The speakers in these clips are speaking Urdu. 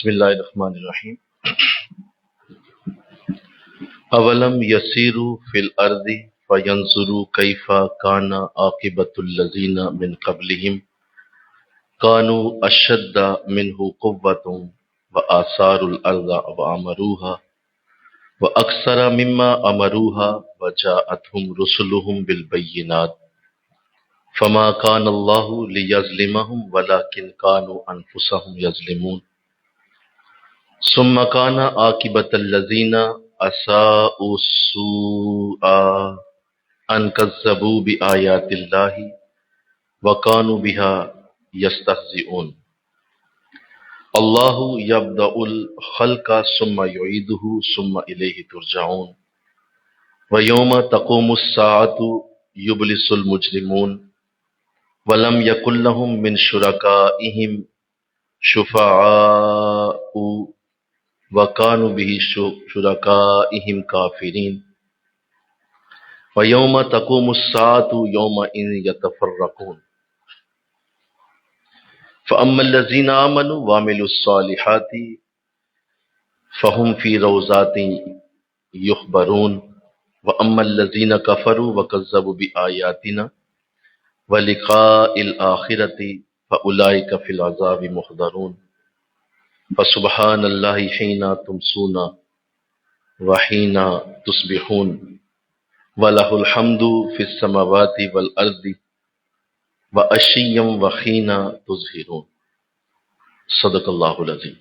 بسم اللہ الرحمن الرحیم۔ اولم یسیروا فی الارض فینظروا کیف کان عاقبۃ الذین من قبلہم کانوا اشد منہ قوۃ وآثاروا الارض وعمروها واکثر مما عمروها وجاءتهم رسلهم بالبینات فما کان اللہ لیظلمهم ولکن کانوا انفسهم یظلمون ثم كان عاقبة الذين أساءوا السوء أن كذبوا بآيات الله وكانوا بها يستهزئون الله يبدأ الخلق ثم يعيده ثم إليه ترجعون ويوم تقوم الساعة يبلس المجرمون ولم يكن لهم من شركائهم شفعاء وَكَانُوا بِهِ شُرَكَائِهِمْ كَافِرِينَ وَيَوْمَ تَقُومُ السَّاعَةُ يَوْمَئِذٍ يَتَفَرَّقُونَ فَأَمَّا الَّذِينَ آمَنُوا وَعَمِلُوا الصَّالِحَاتِ فَهُمْ فِي رَوْضَاتٍ يُحْبَرُونَ وَأَمَّا الَّذِينَ كَفَرُوا وَكَذَّبُوا بِآيَاتِنَا وَلِقَاءِ الْآخِرَةِ فَأُولَئِكَ فِي الْعَذَابِ مُحْضَرُونَ فسبحان اللہ حین تمسون وحین تصبحون وَلَهُ الْحَمْدُ فِي السَّمَاوَاتِ وَالْأَرْضِ وَعَشِيًّا وَحِينَ تُظْهِرُونَ۔ صدق اللہ العظیم۔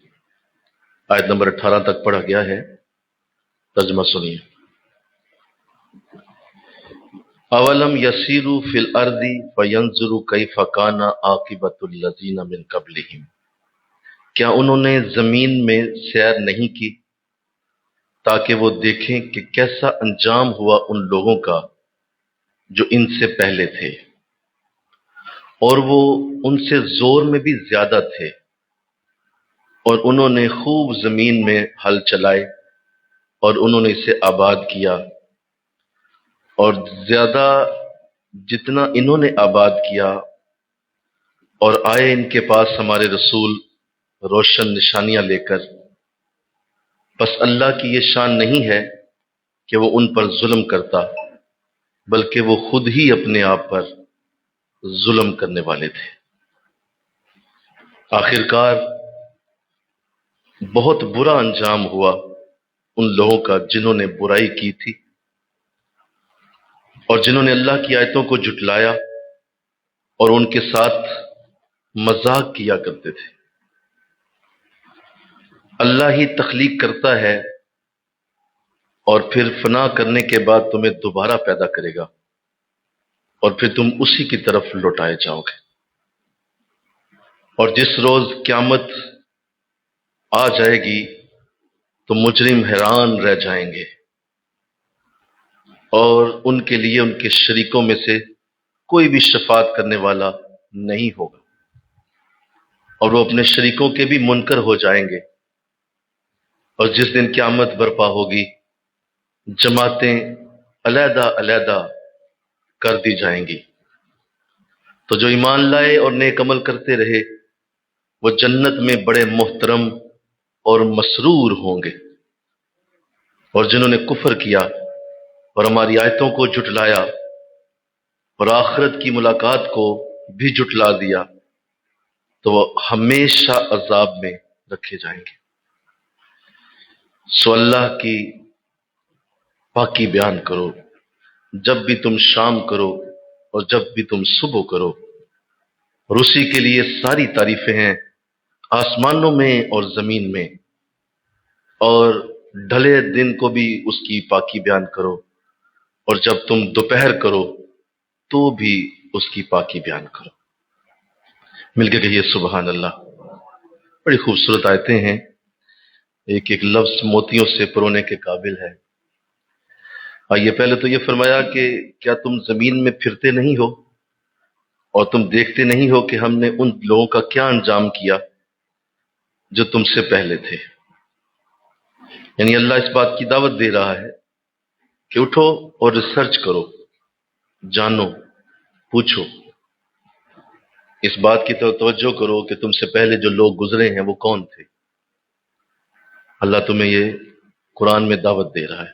آیت نمبر 18 تک پڑھا گیا ہے، ترجمہ سنیے۔ اولم یسیروا فی الارض فینظروا کیف کان عاقبۃ الذین من قبلہم، کیا انہوں نے زمین میں سیر نہیں کی تاکہ وہ دیکھیں کہ کیسا انجام ہوا ان لوگوں کا جو ان سے پہلے تھے، اور وہ ان سے زور میں بھی زیادہ تھے، اور انہوں نے خوب زمین میں ہل چلائے اور انہوں نے اسے آباد کیا، اور زیادہ جتنا انہوں نے آباد کیا، اور آئے ان کے پاس ہمارے رسول روشن نشانیاں لے کر، بس اللہ کی یہ شان نہیں ہے کہ وہ ان پر ظلم کرتا، بلکہ وہ خود ہی اپنے آپ پر ظلم کرنے والے تھے۔ آخرکار بہت برا انجام ہوا ان لوگوں کا جنہوں نے برائی کی تھی اور جنہوں نے اللہ کی آیتوں کو جھٹلایا اور ان کے ساتھ مذاق کیا کرتے تھے۔ اللہ ہی تخلیق کرتا ہے اور پھر فنا کرنے کے بعد تمہیں دوبارہ پیدا کرے گا، اور پھر تم اسی کی طرف لوٹائے جاؤ گے۔ اور جس روز قیامت آ جائے گی تو مجرم حیران رہ جائیں گے، اور ان کے لیے ان کے شریکوں میں سے کوئی بھی شفاعت کرنے والا نہیں ہوگا، اور وہ اپنے شریکوں کے بھی منکر ہو جائیں گے۔ اور جس دن قیامت برپا ہوگی، جماعتیں علیحدہ علیحدہ کر دی جائیں گی، تو جو ایمان لائے اور نیک عمل کرتے رہے وہ جنت میں بڑے محترم اور مسرور ہوں گے، اور جنہوں نے کفر کیا اور ہماری آیتوں کو جھٹلایا اور آخرت کی ملاقات کو بھی جھٹلا دیا تو وہ ہمیشہ عذاب میں رکھے جائیں گے۔ سو اللہ کی پاکی بیان کرو جب بھی تم شام کرو اور جب بھی تم صبح کرو، اور اسی کے لیے ساری تعریفیں ہیں آسمانوں میں اور زمین میں، اور ڈھلے دن کو بھی اس کی پاکی بیان کرو، اور جب تم دوپہر کرو تو بھی اس کی پاکی بیان کرو۔ مل کے کہیے سبحان اللہ۔ بڑی خوبصورت آیتیں ہیں، ایک ایک لفظ موتیوں سے پرونے کے قابل ہے۔ آئیے پہلے تو یہ فرمایا کہ کیا تم زمین میں پھرتے نہیں ہو اور تم دیکھتے نہیں ہو کہ ہم نے ان لوگوں کا کیا انجام کیا جو تم سے پہلے تھے۔ یعنی اللہ اس بات کی دعوت دے رہا ہے کہ اٹھو اور ریسرچ کرو، جانو، پوچھو، اس بات کی طرف توجہ کرو کہ تم سے پہلے جو لوگ گزرے ہیں وہ کون تھے، اللہ تمہیں یہ قرآن میں دعوت دے رہا ہے،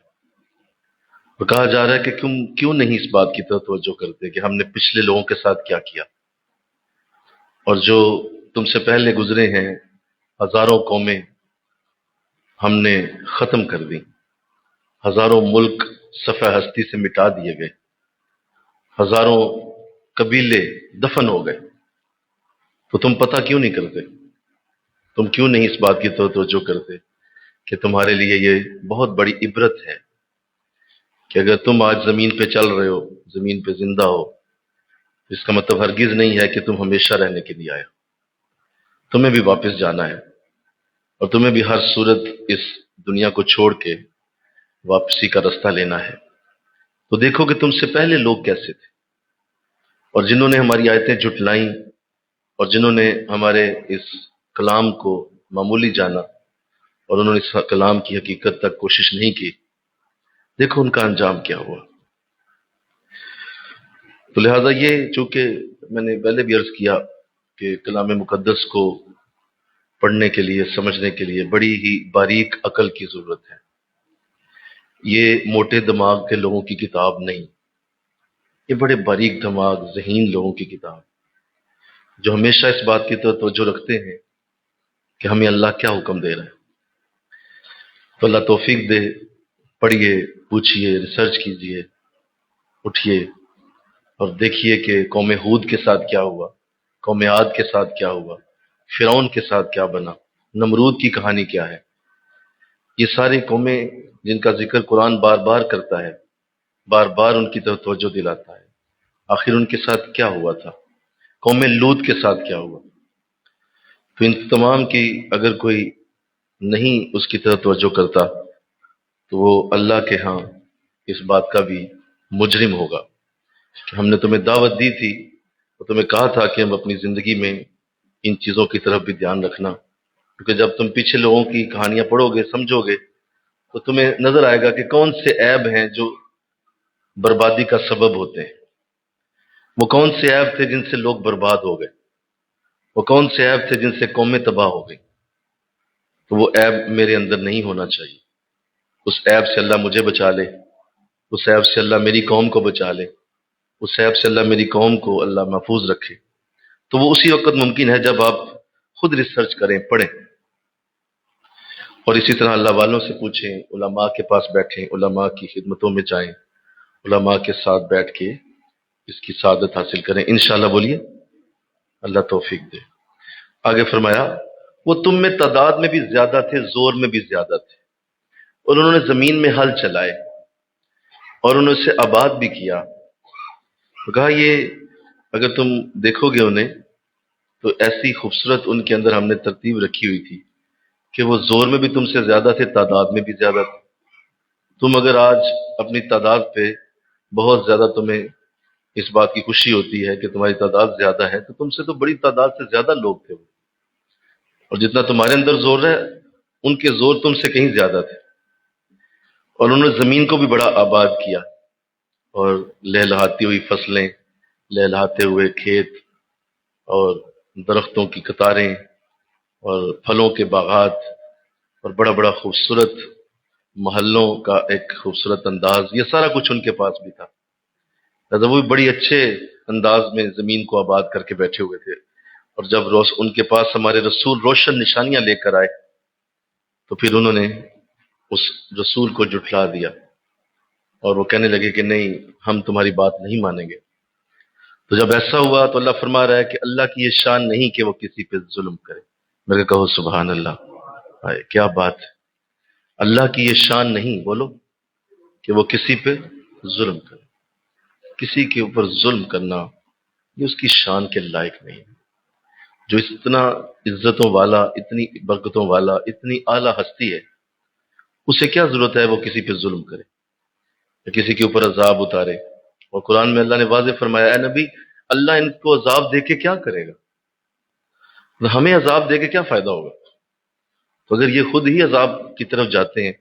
اور کہا جا رہا ہے کہ کیوں نہیں اس بات کی طرف توجہ کرتے کہ ہم نے پچھلے لوگوں کے ساتھ کیا کیا، اور جو تم سے پہلے گزرے ہیں ہزاروں قومیں ہم نے ختم کر دی، ہزاروں ملک صفحہ ہستی سے مٹا دیے گئے، ہزاروں قبیلے دفن ہو گئے، تو تم پتہ کیوں نہیں کرتے؟ تم کیوں نہیں اس بات کی طرف توجہ کرتے کہ تمہارے لیے یہ بہت بڑی عبرت ہے کہ اگر تم آج زمین پہ چل رہے ہو، زمین پہ زندہ ہو، اس کا مطلب ہرگز نہیں ہے کہ تم ہمیشہ رہنے کے لیے آئے ہو، تمہیں بھی واپس جانا ہے، اور تمہیں بھی ہر صورت اس دنیا کو چھوڑ کے واپسی کا رستہ لینا ہے۔ تو دیکھو کہ تم سے پہلے لوگ کیسے تھے، اور جنہوں نے ہماری آیتیں جھٹلائیں، اور جنہوں نے ہمارے اس کلام کو معمولی جانا، اور انہوں نے اس کلام کی حقیقت تک کوشش نہیں کی، دیکھو ان کا انجام کیا ہوا۔ تو لہٰذا یہ چونکہ میں نے پہلے بھی عرض کیا کہ کلام مقدس کو پڑھنے کے لیے، سمجھنے کے لیے بڑی ہی باریک عقل کی ضرورت ہے۔ یہ موٹے دماغ کے لوگوں کی کتاب نہیں، یہ بڑے باریک دماغ ذہین لوگوں کی کتاب، جو ہمیشہ اس بات کی طرف توجہ رکھتے ہیں کہ ہمیں اللہ کیا حکم دے رہا ہے۔ تو اللہ توفیق دے، پڑھیے، پوچھیے، ریسرچ کیجیے، اٹھیے اور دیکھیے کہ قوم ہود کے ساتھ کیا ہوا، قوم عاد کے ساتھ کیا ہوا، فرعون کے ساتھ کیا بنا، نمرود کی کہانی کیا ہے۔ یہ ساری قومیں جن کا ذکر قرآن بار بار کرتا ہے، بار بار ان کی طرف توجہ دلاتا ہے، آخر ان کے ساتھ کیا ہوا تھا، قوم لوط کے ساتھ کیا ہوا۔ تو ان تمام کی اگر کوئی نہیں اس کی طرف توجہ کرتا تو وہ اللہ کے ہاں اس بات کا بھی مجرم ہوگا کہ ہم نے تمہیں دعوت دی تھی اور تمہیں کہا تھا کہ ہم اپنی زندگی میں ان چیزوں کی طرف بھی دھیان رکھنا، کیونکہ جب تم پیچھے لوگوں کی کہانیاں پڑھو گے، سمجھو گے، تو تمہیں نظر آئے گا کہ کون سے عیب ہیں جو بربادی کا سبب ہوتے ہیں، وہ کون سے عیب تھے جن سے لوگ برباد ہو گئے، وہ کون سے عیب تھے جن سے قومیں تباہ ہو گئی۔ تو وہ عیب میرے اندر نہیں ہونا چاہیے، اس عیب سے اللہ مجھے بچا لے، اس عیب سے اللہ میری قوم کو بچا لے، اس عیب سے اللہ میری قوم کو اللہ محفوظ رکھے۔ تو وہ اسی وقت ممکن ہے جب آپ خود ریسرچ کریں، پڑھیں، اور اسی طرح اللہ والوں سے پوچھیں، علماء کے پاس بیٹھیں، علماء کی خدمتوں میں جائیں، علماء کے ساتھ بیٹھ کے اس کی سعادت حاصل کریں انشاءاللہ۔ بولیے اللہ توفیق دے۔ آگے فرمایا وہ تم میں تعداد میں بھی زیادہ تھے، زور میں بھی زیادہ تھے، اور انہوں نے زمین میں ہل چلائے اور انہوں نے اسے آباد بھی کیا۔ تو کہا یہ اگر تم دیکھو گے انہیں تو ایسی خوبصورت ان کے اندر ہم نے ترتیب رکھی ہوئی تھی کہ وہ زور میں بھی تم سے زیادہ تھے، تعداد میں بھی زیادہ تھے۔ تم اگر آج اپنی تعداد پہ بہت زیادہ تمہیں اس بات کی خوشی ہوتی ہے کہ تمہاری تعداد زیادہ ہے، تو تم سے تو بڑی تعداد سے زیادہ لوگ تھے وہ، اور جتنا تمہارے اندر زور ہے ان کے زور تم سے کہیں زیادہ تھے، اور انہوں نے زمین کو بھی بڑا آباد کیا، اور لہلہاتی ہوئی فصلیں، لہلہاتے ہوئے کھیت، اور درختوں کی قطاریں، اور پھلوں کے باغات، اور بڑا بڑا خوبصورت محلوں کا ایک خوبصورت انداز، یہ سارا کچھ ان کے پاس بھی تھا۔ لہذا وہ بھی بڑی اچھے انداز میں زمین کو آباد کر کے بیٹھے ہوئے تھے، اور جب ان کے پاس ہمارے رسول روشن نشانیاں لے کر آئے تو پھر انہوں نے اس رسول کو جھٹلا دیا، اور وہ کہنے لگے کہ نہیں، ہم تمہاری بات نہیں مانیں گے۔ تو جب ایسا ہوا تو اللہ فرما رہا ہے کہ اللہ کی یہ شان نہیں کہ وہ کسی پہ ظلم کرے۔ میرے کہو سبحان اللہ، آئے کیا بات ہے، اللہ کی یہ شان نہیں، بولو، کہ وہ کسی پہ ظلم کرے، کسی کے اوپر ظلم کرنا یہ اس کی شان کے لائق نہیں ہے۔ جو اتنا عزتوں والا، اتنی برکتوں والا، اتنی اعلیٰ ہستی ہے، اسے کیا ضرورت ہے وہ کسی پہ ظلم کرے یا کسی کے اوپر عذاب اتارے۔ اور قرآن میں اللہ نے واضح فرمایا، اے نبی، اللہ ان کو عذاب دے کے کیا کرے گا، ہمیں عذاب دے کے کیا فائدہ ہوگا۔ تو اگر یہ خود ہی عذاب کی طرف جاتے ہیں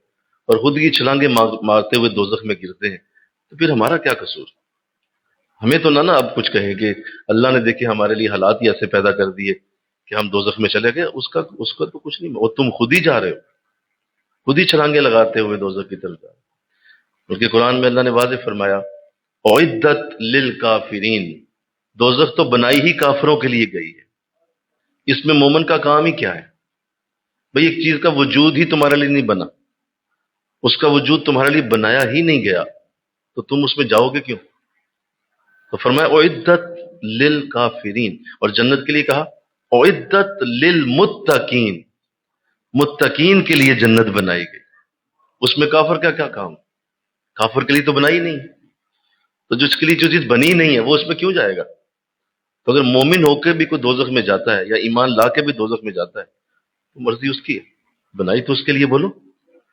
اور خود ہی چھلانگے مارتے ہوئے دوزخ میں گرتے ہیں تو پھر ہمارا کیا قصور؟ ہمیں تو نہ اب کچھ کہیں کہ اللہ نے دیکھے ہمارے لیے حالات ہی ایسے پیدا کر دیے کہ ہم دوزخ میں چلے گئے، اس کا تو کچھ نہیں، وہ تم خود ہی جا رہے ہو۔ خود ہی چھلانگے لگاتے ہوئے دوزخ کی طرف جا رہے ہیں۔ بلکہ قرآن میں اللہ نے واضح فرمایا اعدت للکافرین، دوزخ تو بنائی ہی کافروں کے لیے گئی ہے، اس میں مومن کا کام ہی کیا ہے؟ بھئی ایک چیز کا وجود ہی تمہارے لیے نہیں بنا، اس کا وجود تمہارے لیے بنایا ہی نہیں گیا، تو تم اس میں جاؤ گے کیوں؟ تو فرمایا اعدت للکافرین، اور جنت کے لیے کہا اعدت للمتقین، متقین کے لیے جنت بنائی گئی۔ اس میں کافر کا کیا کام؟ کافر کے لیے تو بنائی نہیں، تو جس کے لیے جو چیز بنی نہیں ہے وہ اس میں کیوں جائے گا؟ تو اگر مومن ہو کے بھی کوئی دوزخ میں جاتا ہے یا ایمان لا کے بھی دوزخ میں جاتا ہے تو مرضی اس کی ہے، بنائی تو اس کے لیے، بولو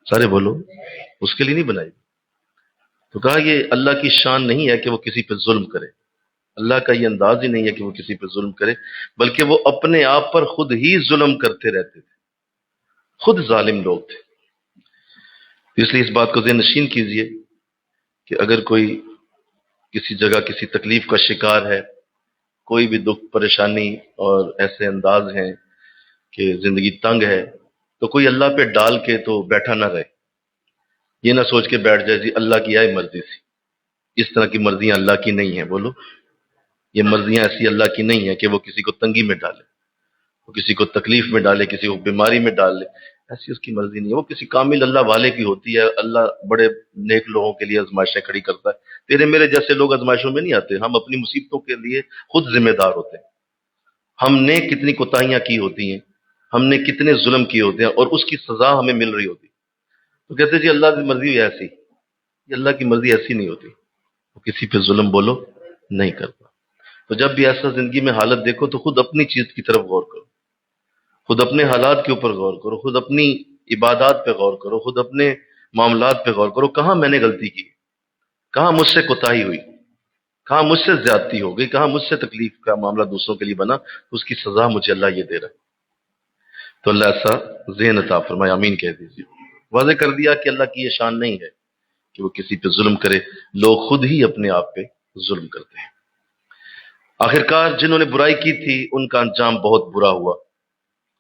سارے بولو، اس کے لیے نہیں بنائی۔ تو کہا یہ اللہ کی شان نہیں ہے کہ وہ کسی پہ ظلم کرے، اللہ کا یہ انداز ہی نہیں ہے کہ وہ کسی پہ ظلم کرے، بلکہ وہ اپنے آپ پر خود ہی ظلم کرتے رہتے تھے، خود ظالم لوگ تھے۔ اس لیے اس بات کو ذہن نشین کیجئے کہ اگر کوئی کسی جگہ کسی تکلیف کا شکار ہے، کوئی بھی دکھ پریشانی اور ایسے انداز ہیں کہ زندگی تنگ ہے، تو کوئی اللہ پہ ڈال کے تو بیٹھا نہ رہے، یہ نہ سوچ کے بیٹھ جائے جی اللہ کی آئے مرضی سی، اس طرح کی مرضیاں اللہ کی نہیں ہیں، بولو یہ مرضیاں ایسی اللہ کی نہیں ہیں کہ وہ کسی کو تنگی میں ڈالے، وہ کسی کو تکلیف میں ڈالے، کسی کو بیماری میں ڈال لے، ایسی اس کی مرضی نہیں ہے، وہ کسی کامل اللہ والے کی ہوتی ہے۔ اللہ بڑے نیک لوگوں کے لیے آزمائشیں کھڑی کرتا ہے، تیرے میرے جیسے لوگ آزمائشوں میں نہیں آتے، ہم اپنی مصیبتوں کے لیے خود ذمہ دار ہوتے ہیں، ہم نے کتنی کوتاہیاں کی ہوتی ہیں، ہم نے کتنے ظلم کیے ہوتے ہیں اور اس کی سزا ہمیں مل رہی ہوتی ہے، تو کہتے ہیں جی اللہ کی مرضی ایسی، یہ اللہ کی مرضی ایسی نہیں ہوتی، وہ کسی پہ ظلم بولو نہیں کرتا۔ تو جب بھی ایسا زندگی میں حالت دیکھو تو خود اپنی چیز کی طرف غور کرو، خود اپنے حالات کے اوپر غور کرو، خود اپنی عبادات پہ غور کرو، خود اپنے معاملات پہ غور کرو، کہاں میں نے غلطی کی، کہاں مجھ سے کوتاہی ہوئی، کہاں مجھ سے زیادتی ہو گئی، کہاں مجھ سے تکلیف کا معاملہ دوسروں کے لیے بنا، اس کی سزا مجھے اللہ یہ دے رہا ہے۔ تو اللہ ایسا ذہن عطا فرمائے، آمین کہہ دیجیے۔ واضح کر دیا کہ اللہ کی یہ شان نہیں ہے کہ وہ کسی پہ ظلم کرے، لوگ خود ہی اپنے آپ پہ ظلم کرتے ہیں۔ آخرکار جنہوں نے برائی کی تھی ان کا انجام بہت برا ہوا،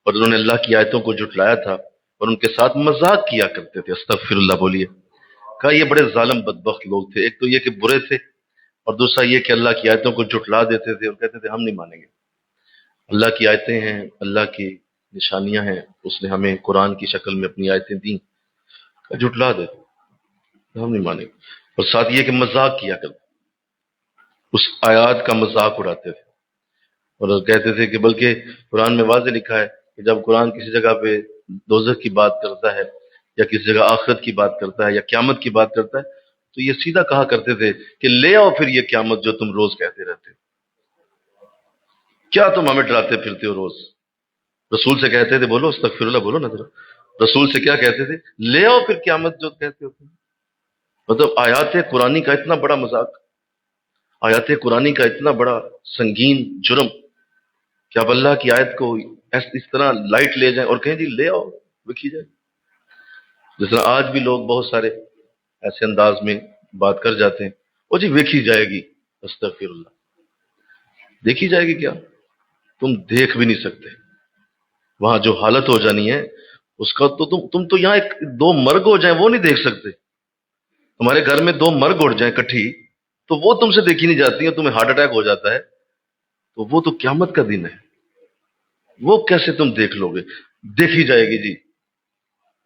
اور انہوں نے اللہ کی آیتوں کو جھٹلایا تھا اور ان کے ساتھ مذاق کیا کرتے تھے، استغفر اللہ بولیے۔ کہا یہ بڑے ظالم بدبخت لوگ تھے، ایک تو یہ کہ برے تھے، اور دوسرا یہ کہ اللہ کی آیتوں کو جھٹلا دیتے تھے اور کہتے تھے ہم نہیں مانیں گے، اللہ کی آیتیں ہیں، اللہ کی نشانیاں ہیں، اس نے ہمیں قرآن کی شکل میں اپنی آیتیں دیں، جھٹلا دیتے ہم نہیں مانیں گے، اور ساتھ یہ کہ مذاق کیا کرتے، اس آیات کا مذاق اڑاتے تھے، اور کہتے تھے کہ بلکہ قرآن میں واضح لکھا ہے کہ جب قرآن کسی جگہ پہ دوزخ کی بات کرتا ہے یا کسی جگہ آخرت کی بات کرتا ہے یا قیامت کی بات کرتا ہے تو یہ سیدھا کہا کرتے تھے کہ لے آؤ پھر یہ قیامت جو تم روز کہتے رہتے ہو، کیا تم ہمیں ڈراتے پھرتے ہو روز؟ رسول سے کہتے تھے، بولو استغفر اللہ بولو نا ذرا، رسول سے کیا کہتے تھے؟ لے آؤ پھر قیامت جو کہتے ہو تم۔ مطلب آیات قرآنی کا اتنا بڑا مذاق، آیات قرآنی کا اتنا بڑا سنگین جرم کہ آپ اللہ کی آیت کو اس طرح لائٹ لے جائیں اور کہیں جی لے آؤ لکھی جائے۔ جس طرح آج بھی لوگ بہت سارے ایسے انداز میں بات کر جاتے ہیں، وہ جی ویکھی جائے گی، استغفر اللہ، دیکھی جائے گی کیا؟ تم دیکھ بھی نہیں سکتے، وہاں جو حالت ہو جانی ہے اس کا تو تم تو یہاں ایک دو مرگ ہو جائیں وہ نہیں دیکھ سکتے، تمہارے گھر میں دو مرگ اڑ جائیں کٹھی تو وہ تم سے دیکھی نہیں جاتی ہیں، تمہیں ہارٹ اٹیک ہو جاتا ہے، تو وہ تو قیامت کا دن ہے، وہ کیسے تم دیکھ لو گے؟ دیکھی جائے گی جی،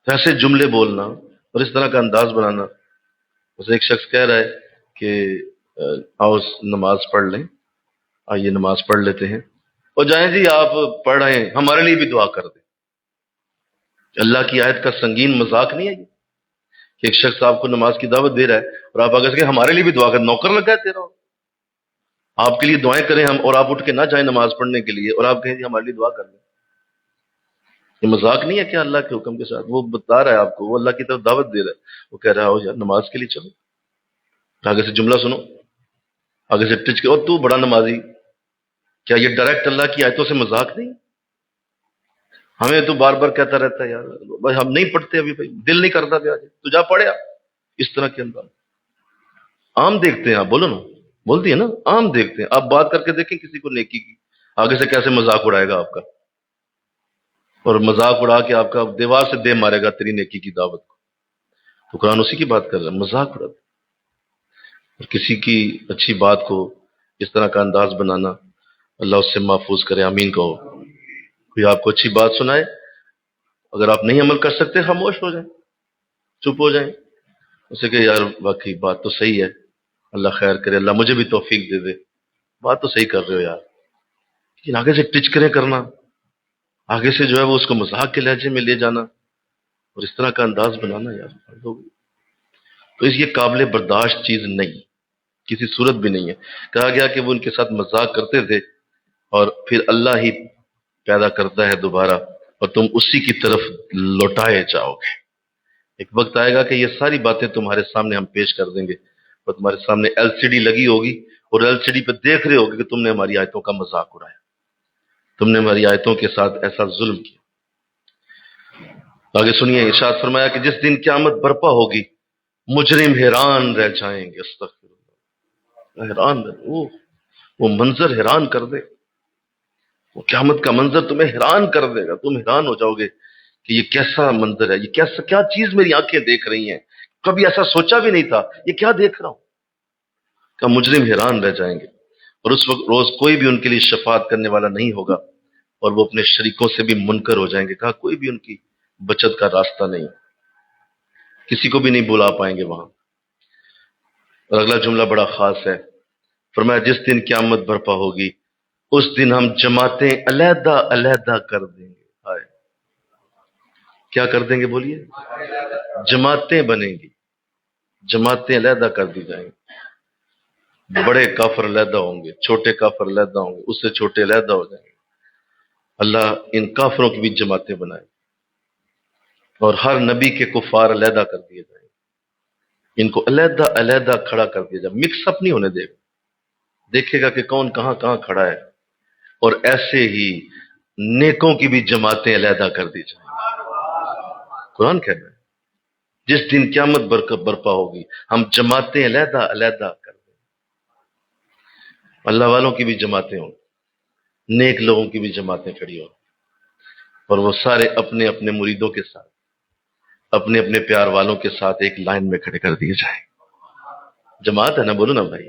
ایسے جملے بولنا اور اس طرح کا انداز بنانا۔ اسے ایک شخص کہہ رہا ہے کہ آؤ نماز پڑھ لیں، آئیے نماز پڑھ لیتے ہیں، اور جائیں جی آپ پڑھ رہے ہیں ہمارے لیے بھی دعا کر دیں۔ اللہ کی آیت کا سنگین مذاق نہیں ہے یہ کہ ایک شخص آپ کو نماز کی دعوت دے رہا ہے اور آپ آگے سے کہ ہمارے لیے بھی دعا کر، نوکر لگا ہے تیرا، آپ کے لیے دعائیں کریں ہم، اور آپ اٹھ کے نہ جائیں نماز پڑھنے کے لیے اور آپ کہیں جی ہمارے لیے دعا کر دیں۔ یہ مذاق نہیں ہے کیا اللہ کے حکم کے ساتھ؟ وہ بتا رہا ہے آپ کو، وہ اللہ کی طرف دعوت دے رہا ہے، وہ کہہ رہا ہے یار نماز کے لیے چلو، آگے سے جملہ سنو، آگے سے ٹچ کے اور تو بڑا نمازی، کیا یہ ڈائریکٹ اللہ کی آیتوں سے مذاق نہیں؟ ہمیں تو بار بار کہتا رہتا ہے یار بھائی ہم نہیں پڑھتے، ابھی بھائی دل نہیں کرتا پہ آج تو جا پڑھیا، اس طرح کے انداز عام دیکھتے ہیں آپ، بولو نا، بولتی ہے نا عام دیکھتے ہیں آپ، بات کر کے دیکھیں کسی کو نیکی کی، آگے سے کیسے مذاق اڑائے گا آپ کا، اور مذاق اڑا کے آپ کا دیوار سے دے مارے گا تیری نیکی کی دعوت کو. تو قرآن اسی کی بات کر رہا ہے، مذاق اڑا اور کسی کی اچھی بات کو اس طرح کا انداز بنانا، اللہ اس سے محفوظ کرے. آمین کہو. کوئی آپ کو اچھی بات سنائے، اگر آپ نہیں عمل کر سکتے خاموش ہو جائیں، چپ ہو جائیں، اسے کہ یار واقعی بات تو صحیح ہے، اللہ خیر کرے، اللہ مجھے بھی توفیق دے دے، بات تو صحیح کر رہے ہو یار. لیکن آگے سے ٹچکریں کرنا، آگے سے جو ہے وہ اس کو مذاق کے لہجے میں لے جانا اور اس طرح کا انداز بنانا، یار تو اس یہ قابل برداشت چیز نہیں، کسی صورت بھی نہیں ہے. کہا گیا کہ وہ ان کے ساتھ مذاق کرتے تھے اور پھر اللہ ہی پیدا کرتا ہے دوبارہ اور تم اسی کی طرف لوٹائے جاؤ گے. ایک وقت آئے گا کہ یہ ساری باتیں تمہارے سامنے ہم پیش کر دیں گے اور تمہارے سامنے ایل سی ڈی لگی ہوگی اور ایل سی ڈی پہ دیکھ رہے ہوگے کہ تم نے ہماری آیتوں کا مذاق اڑایا، تم نے ہماری آیتوں کے ساتھ ایسا ظلم کیا. آگے سنیے، ارشاد فرمایا کہ جس دن قیامت برپا ہوگی مجرم حیران رہ جائیں گے. استغفر اللہ، حیران وہ منظر حیران کر دے، وہ قیامت کا منظر تمہیں حیران کر دے گا. تم حیران ہو جاؤ گے کہ یہ کیسا منظر ہے، یہ کیسا کیا چیز میری آنکھیں دیکھ رہی ہیں، کبھی ایسا سوچا بھی نہیں تھا، یہ کیا دیکھ رہا ہوں. کہ مجرم حیران رہ جائیں گے اور اس وقت روز کوئی بھی ان کے لیے شفاعت کرنے والا نہیں ہوگا اور وہ اپنے شریکوں سے بھی منکر ہو جائیں گے. کہا کوئی بھی ان کی بچت کا راستہ نہیں، کسی کو بھی نہیں بلا پائیں گے وہاں. اور اگلا جملہ بڑا خاص ہے، فرمایا جس دن قیامت برپا ہوگی اس دن ہم جماعتیں علیحدہ علیحدہ کر دیں گے. ہائے، کیا کر دیں گے بولیے؟ جماعتیں بنیں گی، جماعتیں علیحدہ کر دی جائیں گی. بڑے کافر علیحدہ ہوں گے، چھوٹے کافر علیحدہ ہوں گے، اس سے چھوٹے علیحدہ ہو جائیں گے. اللہ ان کافروں کی بھی جماعتیں بنائے اور ہر نبی کے کفار علیحدہ کر دیے جائیں گے. ان کو علیحدہ علیحدہ کھڑا کر دیا جائے، مکس اپ نہیں ہونے دے گا، دیکھے گا کہ کون کہاں کہاں کھڑا ہے. اور ایسے ہی نیکوں کی بھی جماعتیں علیحدہ کر دی جائیں. قرآن کہہ رہا ہے جس دن قیامت برپا ہوگی ہم جماعتیں علیحدہ علیحدہ کر دیں. اللہ والوں کی بھی جماعتیں ہوں، نیک لوگوں کی بھی جماعتیں کھڑی ہوں اور وہ سارے اپنے اپنے مریدوں کے ساتھ، اپنے اپنے پیار والوں کے ساتھ ایک لائن میں کھڑے کر دیے جائیں. جماعت ہے نا، بولو نا بھائی،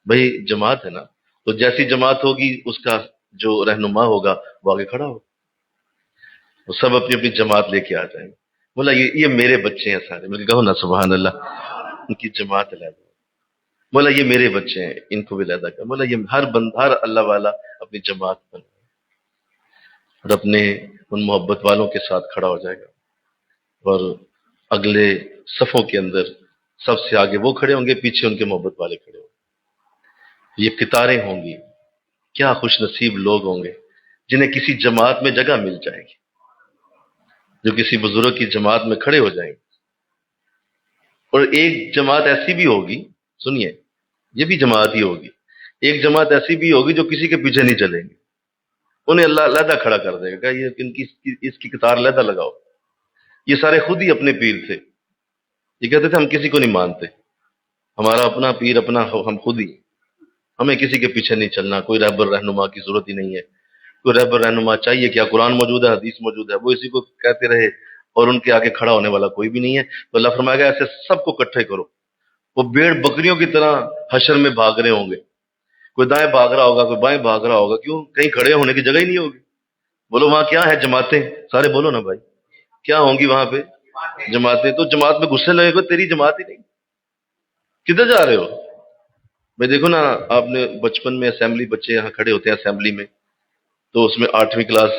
بھائی جماعت ہے نا. تو جیسی جماعت ہوگی اس کا جو رہنما ہوگا وہ آگے کھڑا ہوگا، وہ سب اپنی اپنی جماعت لے کے آ جائیں گے. بولا یہ میرے بچے ہیں سارے، مل کے کہو نا سبحان اللہ. ان کی جماعت علیحدہ. بولا یہ میرے بچے ہیں، ان کو بھی علیحدہ کر. بولا یہ ہر اللہ والا اپنی جماعت بنا اور اپنے ان محبت والوں کے ساتھ کھڑا ہو جائے گا. اور اگلے صفوں کے اندر سب سے آگے وہ کھڑے ہوں گے، پیچھے ان کے محبت والے کھڑے ہوں گے. یہ قطاریں ہوں گی. کیا خوش نصیب لوگ ہوں گے جنہیں کسی جماعت میں جگہ مل جائے گی، جو کسی بزرگ کی جماعت میں کھڑے ہو جائیں گے. اور ایک جماعت ایسی بھی ہوگی، سنیے یہ بھی جماعت ہی ہوگی، ایک جماعت ایسی بھی ہوگی جو کسی کے پیچھے نہیں چلیں گے، انہیں اللہ علیحدہ کھڑا کر دے گا. یہ اس کی قطار علیحدہ لگاؤ. یہ سارے خود ہی اپنے پیر تھے، یہ کہتے تھے ہم کسی کو نہیں مانتے، ہمارا اپنا پیر اپنا، ہم خود ہی، ہمیں کسی کے پیچھے نہیں چلنا، کوئی رہبر رہنما کی ضرورت ہی نہیں ہے. کوئی رہبر رہنما چاہیے کیا؟ قرآن موجود ہے، حدیث موجود ہے، وہ اسی کو کہتے رہے اور ان کے آگے کھڑا ہونے والا کوئی بھی نہیں ہے. تو اللہ فرمائے گا ایسے سب کو اکٹھے کرو، وہ بھیڑ بکریوں کی طرح حشر میں بھاگ رہے ہوں گے. کوئی دائیں بھاگ رہا ہوگا، کوئی بائیں بھاگ رہا ہوگا. کیوں؟ کہیں کھڑے ہونے کی جگہ ہی نہیں ہوگی. بولو وہاں کیا ہے؟ جماعتیں. سارے بولو نا بھائی، کیا ہوں گی وہاں پہ؟ جماعتیں. تو جماعت میں غصے لگے گا، تیری جماعت ہی نہیں، کدھر جا رہے ہو بھائی؟ دیکھو نا، آپ نے بچپن میں اسمبلی، بچے یہاں کھڑے ہوتے ہیں اسمبلی میں، تو اس میں 8ویں کلاس،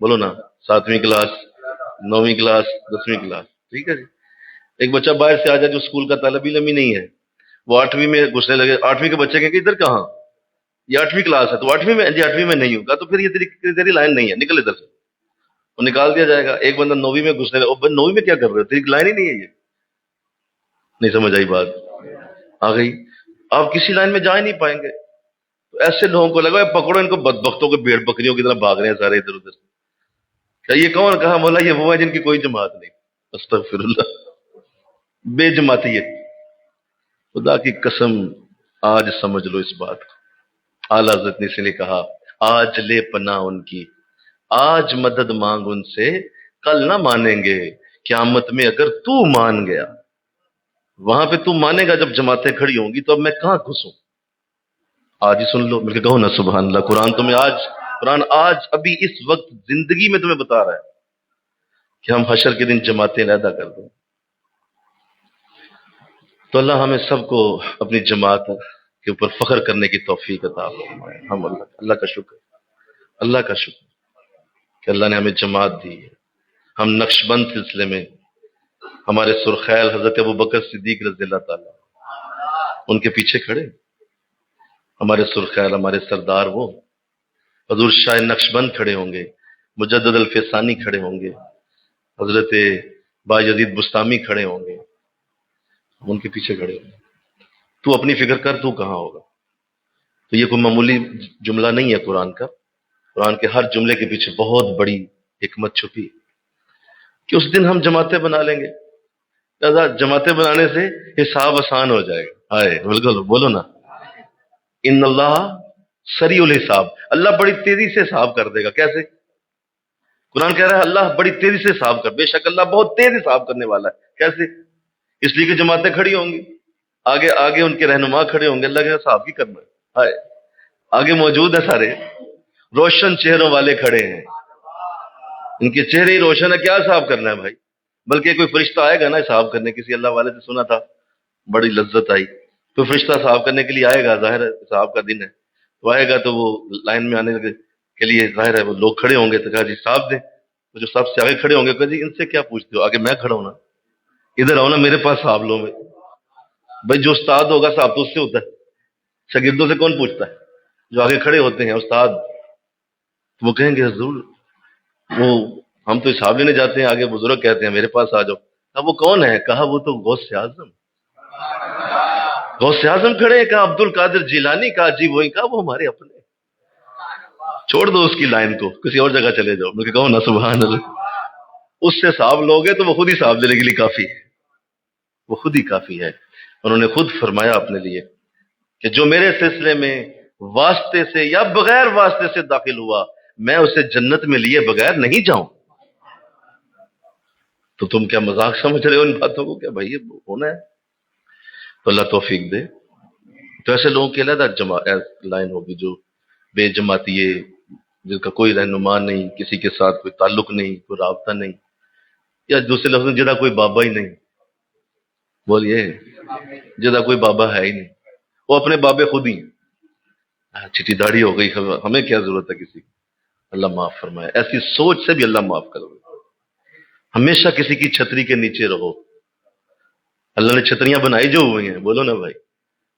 بولو نا 7ویں کلاس، 9ویں کلاس، 10ویں کلاس، ٹھیک ہے جی. ایک بچہ باہر سے آ جائے جو اسکول کا طالب علم ہی نہیں ہے، وہ 8ویں میں گھسنے لگے. 8ویں کے بچے کہیں کہ ادھر کہاں، یہ 8ویں کلاس ہے. تو 8ویں میں جی 8ویں میں نہیں ہوگا، تو پھر یہ تیری لائن نہیں ہے، نکل ادھر سے. وہ نکال دیا جائے گا. ایک بندہ 9ویں میں گھسنے لگا، 9ویں میں کیا کر رہے ہو، تیری لائن ہی نہیں ہے. یہ نہیں سمجھ آئی بات؟ آ گئی. آپ کسی لائن میں جا ہی نہیں پائیں گے. تو ایسے لوگوں کو لگا پکڑو ان کو، بدبختوں کو، بھیڑ بکریوں کی طرح بھاگ رہے ہیں سارے ادھر ادھر. کیا یہ کون؟ کہا مولا یہ وہ ہے جن کی کوئی جماعت نہیں. استغفر اللہ، بے جماعتی ہے. خدا کی قسم آج سمجھ لو اس بات کو. اعلیٰ حضرت نے اس لیے کہا آج لے پناہ ان کی آج مدد مانگ ان سے، کل نہ مانیں گے، قیامت میں اگر تو مان گیا۔ وہاں پہ تو مانے گا جب جماعتیں کھڑی ہوں گی، تو اب میں کہاں گھسوں؟ آج ہی سن لو، مل کے کہو نا سبحان اللہ۔ قرآن آج ابھی اس وقت زندگی میں تمہیں بتا رہا ہے کہ ہم حشر کے دن جماعتیں علیحدہ کر دیں۔ تو اللہ ہمیں سب کو اپنی جماعت کے اوپر فخر کرنے کی توفیق عطا فرمائے۔ ہم اللہ کا شکر، اللہ کا شکر کہ اللہ نے ہمیں جماعت دی ہے۔ ہم نقش بند سلسلے میں ہمارے سرخیل حضرت ابوبکر صدیق رضی اللہ تعالیٰ ان کے پیچھے کھڑے، ہمارے سرخیل، ہمارے سردار وہ حضور شاہ نقش بند کھڑے ہوں گے، مجدد الفسانی کھڑے ہوں گے، حضرت بایزید بستامی کھڑے ہوں گے، ہم ان کے پیچھے کھڑے ہوں گے۔ تو اپنی فکر کر، تو کہاں ہوگا؟ تو یہ کوئی معمولی جملہ نہیں ہے قرآن کا، قرآن کے ہر جملے کے پیچھے بہت بڑی حکمت چھپی ہے کہ اس دن ہم جماعتیں بنا لیں گے، لہذا جماعتیں بنانے سے حساب آسان ہو جائے گا۔ ہائے بالکل بولو نا، ان اللہ سریع الحساب، اللہ بڑی تیزی سے حساب کر دے گا۔ کیسے؟ قرآن کہہ رہا ہے اللہ بڑی تیزی سے حساب کر، بے شک اللہ بہت تیز حساب کرنے والا ہے۔ کیسے؟ اس لیے کہ جماعتیں کھڑی ہوں گی، آگے آگے ان کے رہنما کھڑے ہوں گے، اللہ کے حساب کی کرنا ہے۔ ہائے، آگے موجود ہے سارے روشن چہروں والے کھڑے ہیں، ان کے چہرے ہی روشن ہے، کیا حساب کرنا ہے بھائی؟ بلکہ کوئی فرشتہ آئے گا نا حساب کرنے، کسی اللہ والے سے سنا تھا، بڑی لذت آئی، تو فرشتہ حساب کرنے کے لیے آئے گا، ظاہر ہے حساب کا دن ہے، تو آئے گا تو وہ لائن میں آنے کے لیے ظاہر ہے وہ لوگ کھڑے ہوں گے، تو کہا جی حساب دیں، تو جو سب سے آگے کھڑے ہوں گے کہا جی ان سے کیا پوچھتے ہو، آگے میں کھڑا ہوں نا، ادھر آؤ نا میرے پاس حساب لو۔ میں بھائی جو استاد ہوگا صاحب تو اس سے ہوتا ہے، شاگردوں سے کون پوچھتا ہے؟ جو آگے کھڑے ہوتے ہیں استاد، تو وہ کہیں گے حضور وہ ہم تو حساب لینے جاتے ہیں، آگے بزرگ کہتے ہیں میرے پاس آ جاؤ۔ اب وہ کون ہے؟ کہا وہ تو غوث اعظم، غوث اعظم کھڑے ہیں۔ کہا عبد القادر جیلانی، کہا جی وہی، کہا وہ ہمارے اپنے، چھوڑ دو اس کی لائن کو، کسی اور جگہ چلے جاؤ۔ میں کہوں نا سبحان اللہ، اس سے حساب لوگے تو وہ خود ہی حساب دینے کے لیے کافی ہے، وہ خود ہی کافی ہے۔ انہوں نے خود فرمایا اپنے لیے کہ جو میرے سلسلے میں واسطے سے یا بغیر واسطے سے داخل ہوا، میں اسے جنت میں لیے بغیر نہیں جاؤں۔ تو تم کیا مذاق سمجھ رہے ہو ان باتوں کو؟ کیا بھائی یہ ہونا ہے؟ تو اللہ توفیق دے۔ تو ایسے لوگوں کی علیحدہ لائن ہوگی، جو بے جماعتی، جن کا کوئی رہنما نہیں، کسی کے ساتھ کوئی تعلق نہیں، کوئی رابطہ نہیں، یا دوسرے لفظ میں جدا کوئی بابا ہی نہیں۔ بولیے، جدا کوئی بابا ہے ہی نہیں، وہ اپنے بابے خود ہی ہیں۔ چٹی داڑھی ہو گئی، ہمیں کیا ضرورت ہے کسی کی؟ اللہ معاف فرمائے، ایسی سوچ سے بھی اللہ معاف کرو۔ ہمیشہ کسی کی چھتری کے نیچے رہو۔ اللہ نے چھتریاں بنائی جو ہوئی ہیں، بولو نا بھائی،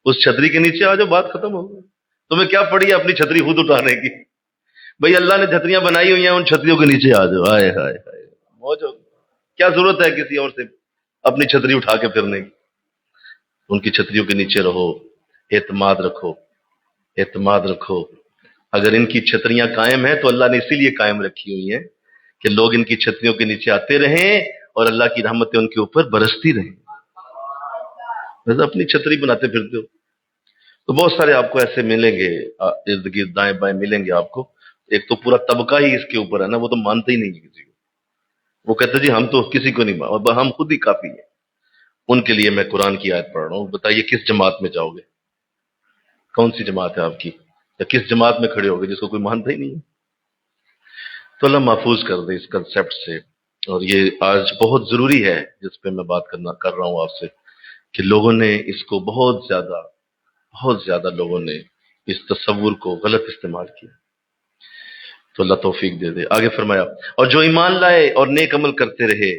اس چھتری کے نیچے آ جاؤ، بات ختم ہو گئی۔ تمہیں کیا پڑی ہے اپنی چھتری خود اٹھانے کی؟ بھائی اللہ نے چھتریاں بنائی ہوئی ہیں، ان چھتریوں کے نیچے آ جاؤ۔ ہائے ہائے ہائے، موج ہو گئی۔ کیا ضرورت ہے کسی اور سے اپنی چھتری اٹھا کے پھرنے کی؟ ان کی چھتریوں کے نیچے رہو، اعتماد رکھو، اعتماد رکھو۔ اگر ان کی چھتریاں قائم ہیں تو اللہ نے اسی لیے قائم رکھی ہوئی ہیں کہ لوگ ان کی چھتریوں کے نیچے آتے رہیں اور اللہ کی رحمتیں ان کے اوپر برستی رہیں۔ ویسے اپنی چھتری بناتے پھرتے ہو تو بہت سارے آپ کو ایسے ملیں گے، ارد گرد دائیں بائیں ملیں گے آپ کو۔ ایک تو پورا طبقہ ہی اس کے اوپر ہے نا، وہ تو مانتے ہی نہیں کسی کو، وہ کہتے جی ہم تو کسی کو نہیں مانتے، ہم خود ہی کافی ہیں۔ ان کے لیے میں قرآن کی آیت پڑھ رہا ہوں، بتائیے کس جماعت میں جاؤ گے؟ کون سی جماعت ہے آپ کی؟ یا کس جماعت میں کھڑے ہوگے جس کو کوئی مانتا ہی نہیں ہے؟ تو اللہ محفوظ کر دے اس کنسیپٹ سے۔ اور یہ آج بہت ضروری ہے جس پہ میں بات کر رہا ہوں آپ سے، کہ لوگوں نے اس کو بہت زیادہ لوگوں نے اس تصور کو غلط استعمال کیا۔ تو اللہ توفیق دے دے۔ آگے فرمایا، اور جو ایمان لائے اور نیک عمل کرتے رہے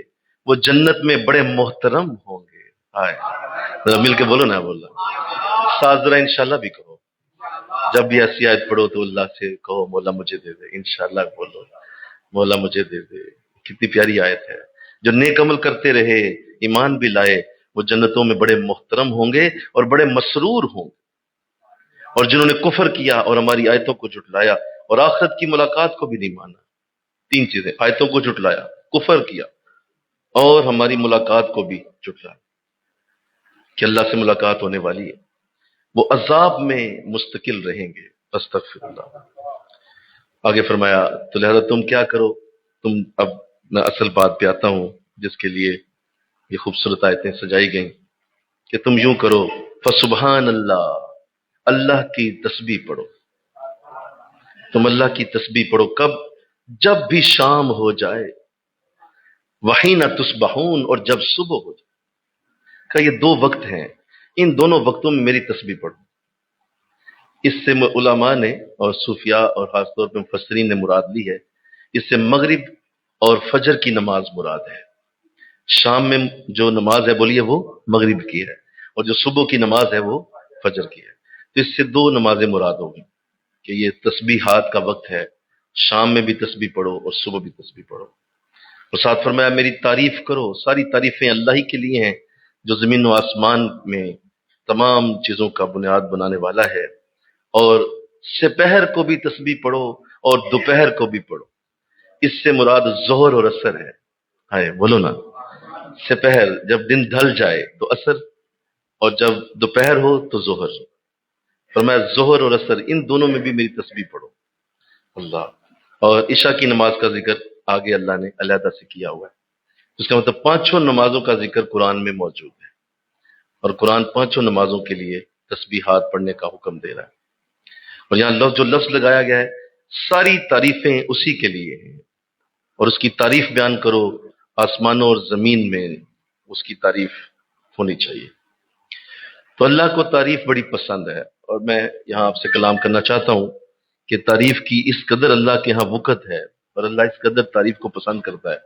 وہ جنت میں بڑے محترم ہوں گے۔ آئے ذرا مل کے بولو نا، بولنا ساتھ ذرا انشاءاللہ بھی کہو۔ جب بھی ایسی آیت پڑھو تو اللہ سے کہو مولا مجھے دے دے، انشاءاللہ بولو مولا مجھے دے دے۔ کتنی پیاری آیت ہے۔ جو نیک عمل کرتے رہے، ایمان بھی لائے، وہ جنتوں میں بڑے محترم ہوں گے اور بڑے مسرور ہوں گے۔ اور جنہوں نے کفر کیا اور ہماری آیتوں کو جھٹلایا اور آخرت کی ملاقات کو بھی نہیں مانا، تین چیزیں، آیتوں کو جھٹلایا، کفر کیا اور ہماری ملاقات کو بھی جھٹلایا کہ اللہ سے ملاقات ہونے والی ہے، وہ عذاب میں مستقل رہیں گے۔ استغفر اللہ۔ آگے فرمایا تو لہذا تم کیا کرو، تم اب میں اصل بات پہ آتا ہوں جس کے لیے یہ خوبصورت آیتیں سجائی گئیں، کہ تم یوں کرو، فسبحان اللہ، اللہ کی تسبیح پڑھو، تم اللہ کی تسبیح پڑھو کب؟ جب بھی شام ہو جائے، وحین تصبحون، اور جب صبح ہو جائے۔ کہ یہ دو وقت ہیں، ان دونوں وقتوں میں میری تسبیح پڑھو۔ اس سے علماء نے اور صوفیاء اور خاص طور پہ مفسرین نے مراد لی ہے، اس سے مغرب اور فجر کی نماز مراد ہے۔ شام میں جو نماز ہے بولیے وہ مغرب کی ہے، اور جو صبح کی نماز ہے وہ فجر کی ہے۔ تو اس سے دو نمازیں مراد ہوگی کہ یہ تسبیحات کا وقت ہے، شام میں بھی تسبیح پڑھو اور صبح بھی تسبیح پڑھو۔ اور ساتھ فرمایا میری تعریف کرو، ساری تعریفیں اللہ ہی کے لیے ہیں جو زمین و آسمان میں تمام چیزوں کا بنیاد بنانے والا ہے۔ اور سپہر کو بھی تسبیح پڑھو اور دوپہر کو بھی پڑھو۔ اس سے مراد ظہر اور عصر ہے۔ ہائے بولو نا، سپہر جب دن ڈھل جائے تو عصر، اور جب دوپہر ہو تو ظہر۔ فرمایا ظہر اور عصر ان دونوں میں بھی میری تسبیح پڑھو اللہ۔ اور عشاء کی نماز کا ذکر آگے اللہ نے علیحدہ سے کیا ہوا ہے، اس کا مطلب پانچوں نمازوں کا ذکر قرآن میں موجود ہے، اور قرآن پانچوں نمازوں کے لیے تسبیحات پڑھنے کا حکم دے رہا ہے۔ اور یہاں جو لفظ لگایا گیا ہے، ساری تعریفیں اسی کے لیے ہیں، اور اس کی تعریف بیان کرو، آسمانوں اور زمین میں اس کی تعریف ہونی چاہیے۔ تو اللہ کو تعریف بڑی پسند ہے، اور میں یہاں آپ سے کلام کرنا چاہتا ہوں کہ تعریف کی اس قدر اللہ کے ہاں وقت ہے، اور اللہ اس قدر تعریف کو پسند کرتا ہے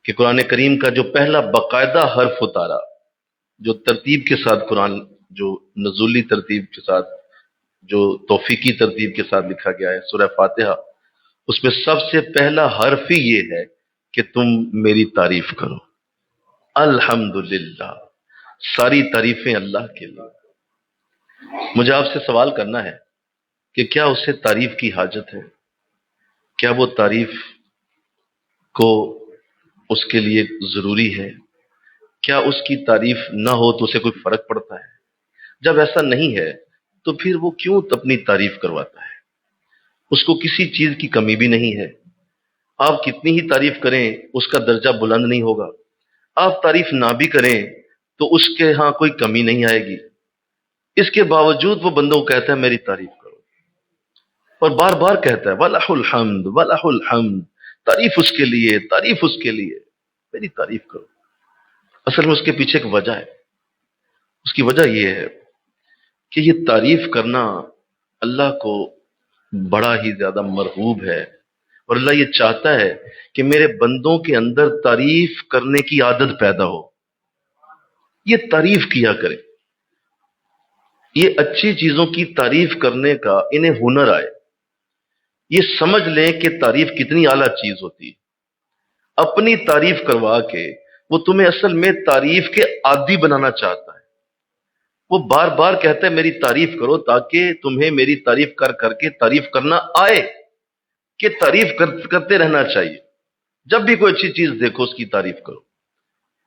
کہ قرآن کریم کا جو پہلا باقاعدہ حرف اتارا، جو ترتیب کے ساتھ قرآن، جو نزولی ترتیب کے ساتھ، جو توفیقی ترتیب کے ساتھ لکھا گیا ہے، سورہ فاتحہ، اس میں سب سے پہلا حرف ہی یہ ہے کہ تم میری تعریف کرو۔ الحمدللہ، ساری تعریفیں اللہ کے لیے۔ مجھے آپ سے سوال کرنا ہے کہ کیا اسے تعریف کی حاجت ہے؟ کیا وہ تعریف کو اس کے لیے ضروری ہے؟ کیا اس کی تعریف نہ ہو تو اسے کوئی فرق پڑتا ہے؟ جب ایسا نہیں ہے تو پھر وہ کیوں اپنی تعریف کرواتا ہے؟ اس کو کسی چیز کی کمی بھی نہیں ہے، آپ کتنی ہی تعریف کریں اس کا درجہ بلند نہیں ہوگا، آپ تعریف نہ بھی کریں تو اس کے ہاں کوئی کمی نہیں آئے گی۔ اس کے باوجود وہ بندوں کو کہتا ہے میری تعریف کرو، اور بار بار کہتا ہے وَلَهُ الْحَمْدُ وَلَهُ الْحَمْدُ، تعریف اس کے لیے، تعریف اس کے لیے، میری تعریف کرو۔ اصل میں اس کے پیچھے ایک وجہ ہے، اس کی وجہ یہ ہے کہ یہ تعریف کرنا اللہ کو بڑا ہی زیادہ مرغوب ہے، اور اللہ یہ چاہتا ہے کہ میرے بندوں کے اندر تعریف کرنے کی عادت پیدا ہو، یہ تعریف کیا کرے، یہ اچھی چیزوں کی تعریف کرنے کا انہیں ہنر آئے، یہ سمجھ لیں کہ تعریف کتنی اعلیٰ چیز ہوتی ہے۔ اپنی تعریف کروا کے وہ تمہیں اصل میں تعریف کے عادی بنانا چاہتا ہے۔ وہ بار بار کہتا ہے میری تعریف کرو، تاکہ تمہیں میری تعریف کر کر کے تعریف کرنا آئے، کہ تعریف کرتے رہنا چاہیے۔ جب بھی کوئی اچھی چیز دیکھو اس کی تعریف کرو،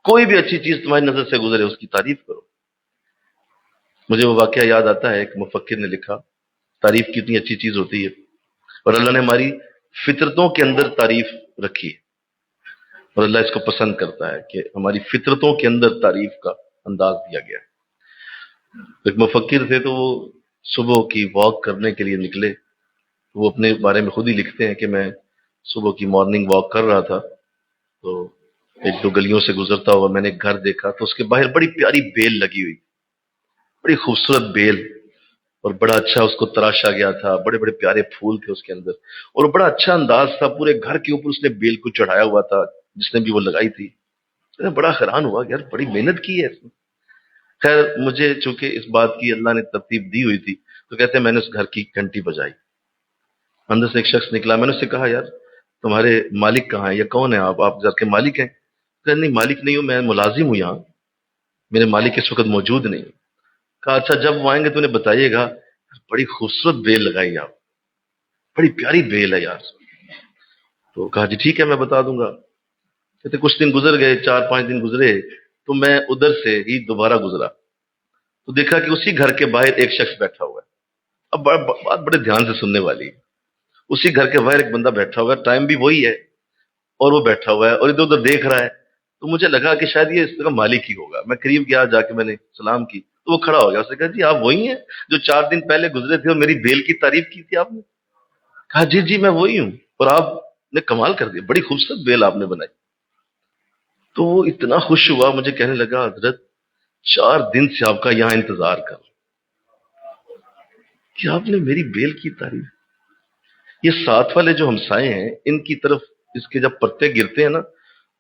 کوئی بھی اچھی چیز تمہاری نظر سے گزرے اس کی تعریف کرو۔ مجھے وہ واقعہ یاد آتا ہے، ایک مفکر نے لکھا تعریف کتنی اچھی چیز ہوتی ہے، اور اللہ نے ہماری فطرتوں کے اندر تعریف رکھی ہے، اور اللہ اس کو پسند کرتا ہے کہ ہماری فطرتوں کے اندر تعریف کا انداز دیا گیا ہے۔ ایک مفکر تھے تو وہ صبح کی واک کرنے کے لیے نکلے، وہ اپنے بارے میں خود ہی لکھتے ہیں کہ میں صبح کی مارننگ واک کر رہا تھا، تو ایک دو گلیوں سے گزرتا ہوا میں نے ایک گھر دیکھا، تو اس کے باہر بڑی پیاری بیل لگی ہوئی، بڑی خوبصورت بیل، اور بڑا اچھا اس کو تراشا گیا تھا، بڑے بڑے پیارے پھول تھے اس کے اندر، اور بڑا اچھا انداز تھا، پورے گھر کے اوپر اس نے بیل کو چڑھایا ہوا تھا جس نے بھی وہ لگائی تھی۔ میں بڑا حیران ہوا یار بڑی محنت کی ہے اس نے۔ خیر مجھے چونکہ اس بات کی اللہ نے ترتیب دی ہوئی تھی، تو کہتے ہیں میں نے اس گھر کی گھنٹی بجائی، اندر سے ایک شخص نکلا، میں نے اس سے کہا یار تمہارے مالک کہاں ہیں، یا کون ہے آپ گھر کے مالک ہیں؟ کہ نہیں مالک نہیں ہوں، میں ملازم ہوں یہاں، میرے مالک اس وقت موجود نہیں۔ کہا اچھا جب وہ آئیں گے تو انہیں بتائیے گا بڑی خوبصورت بیل لگائی آپ، بڑی پیاری بیل ہے یار۔ تو کہا جی ٹھیک ہے میں بتا دوں گا۔ کہتے کچھ دن گزر گئے، 4-5 دن گزرے، تو میں ادھر سے ہی دوبارہ گزرا تو دیکھا کہ اسی گھر کے باہر ایک شخص بیٹھا ہوا ہے۔ اب بات بڑے دھیان سے سننے والی ہے۔ اسی گھر کے باہر ایک بندہ بیٹھا ہوا ہے، ٹائم بھی وہی ہے، اور وہ بیٹھا ہوا ہے اور ادھر ادھر دیکھ رہا ہے. تو مجھے لگا کہ شاید یہ اس کا مالک ہی ہوگا. میں قریب گیا، جا کے میں نے سلام کی تو وہ کھڑا ہو گیا. اس نے کہا جی آپ وہی ہیں جو 4 دن پہلے گزرے تھے اور میری بیل کی تعریف کی تھی آپ نے؟ کہا جی جی میں وہی ہوں، اور آپ نے کمال کر دیا، بڑی خوبصورت بیل آپ نے بنائی. تو وہ اتنا خوش ہوا، مجھے کہنے لگا حضرت 4 دن سے آپ کا یہاں انتظار کر کہ آپ نے میری بیل کی تعریف. یہ ساتھ والے جو ہمسائے ہیں ان کی طرف اس کے جب پتے گرتے ہیں نا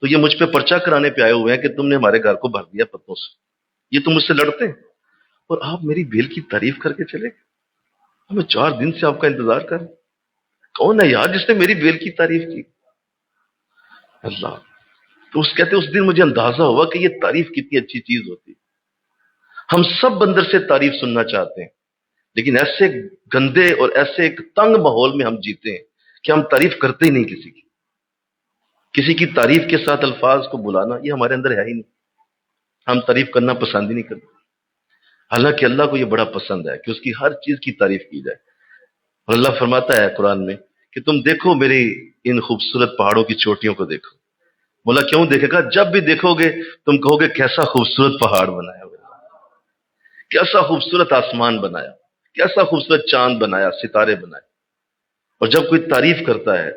تو یہ مجھ پہ پرچہ کرانے پہ آئے ہوئے ہیں کہ تم نے ہمارے گھر کو بھر دیا پتوں سے. یہ تم مجھ سے لڑتے ہیں اور آپ میری بیل کی تعریف کر کے چلے گئے. ہمیں 4 دن سے آپ کا انتظار کر رہے ہیں. کون ہے یار جس نے میری بیل کی تعریف کی؟ اللہ. تو اس کہتے اس دن مجھے اندازہ ہوا کہ یہ تعریف کتنی اچھی چیز ہوتی ہے. ہم سب اندر سے تعریف سننا چاہتے ہیں، لیکن ایسے گندے اور ایسے ایک تنگ ماحول میں ہم جیتے ہیں کہ ہم تعریف کرتے ہی نہیں کسی کی. کسی کی تعریف کے ساتھ الفاظ کو بلانا یہ ہمارے اندر ہے ہی نہیں. ہم تعریف کرنا پسند ہی نہیں کرتے، حالانکہ اللہ کو یہ بڑا پسند ہے کہ اس کی ہر چیز کی تعریف کی جائے. اور اللہ فرماتا ہے قرآن میں کہ تم دیکھو میری ان خوبصورت پہاڑوں کی چوٹیوں کو دیکھو. بولا کیوں دیکھے گا؟ جب بھی دیکھو گے تم کہو گے کیسا خوبصورت پہاڑ بنایا ہوا ہے، کیسا خوبصورت آسمان بنایا، کیسا خوبصورت چاند بنایا، ستارے بنائے. اور جب کوئی تعریف کرتا ہے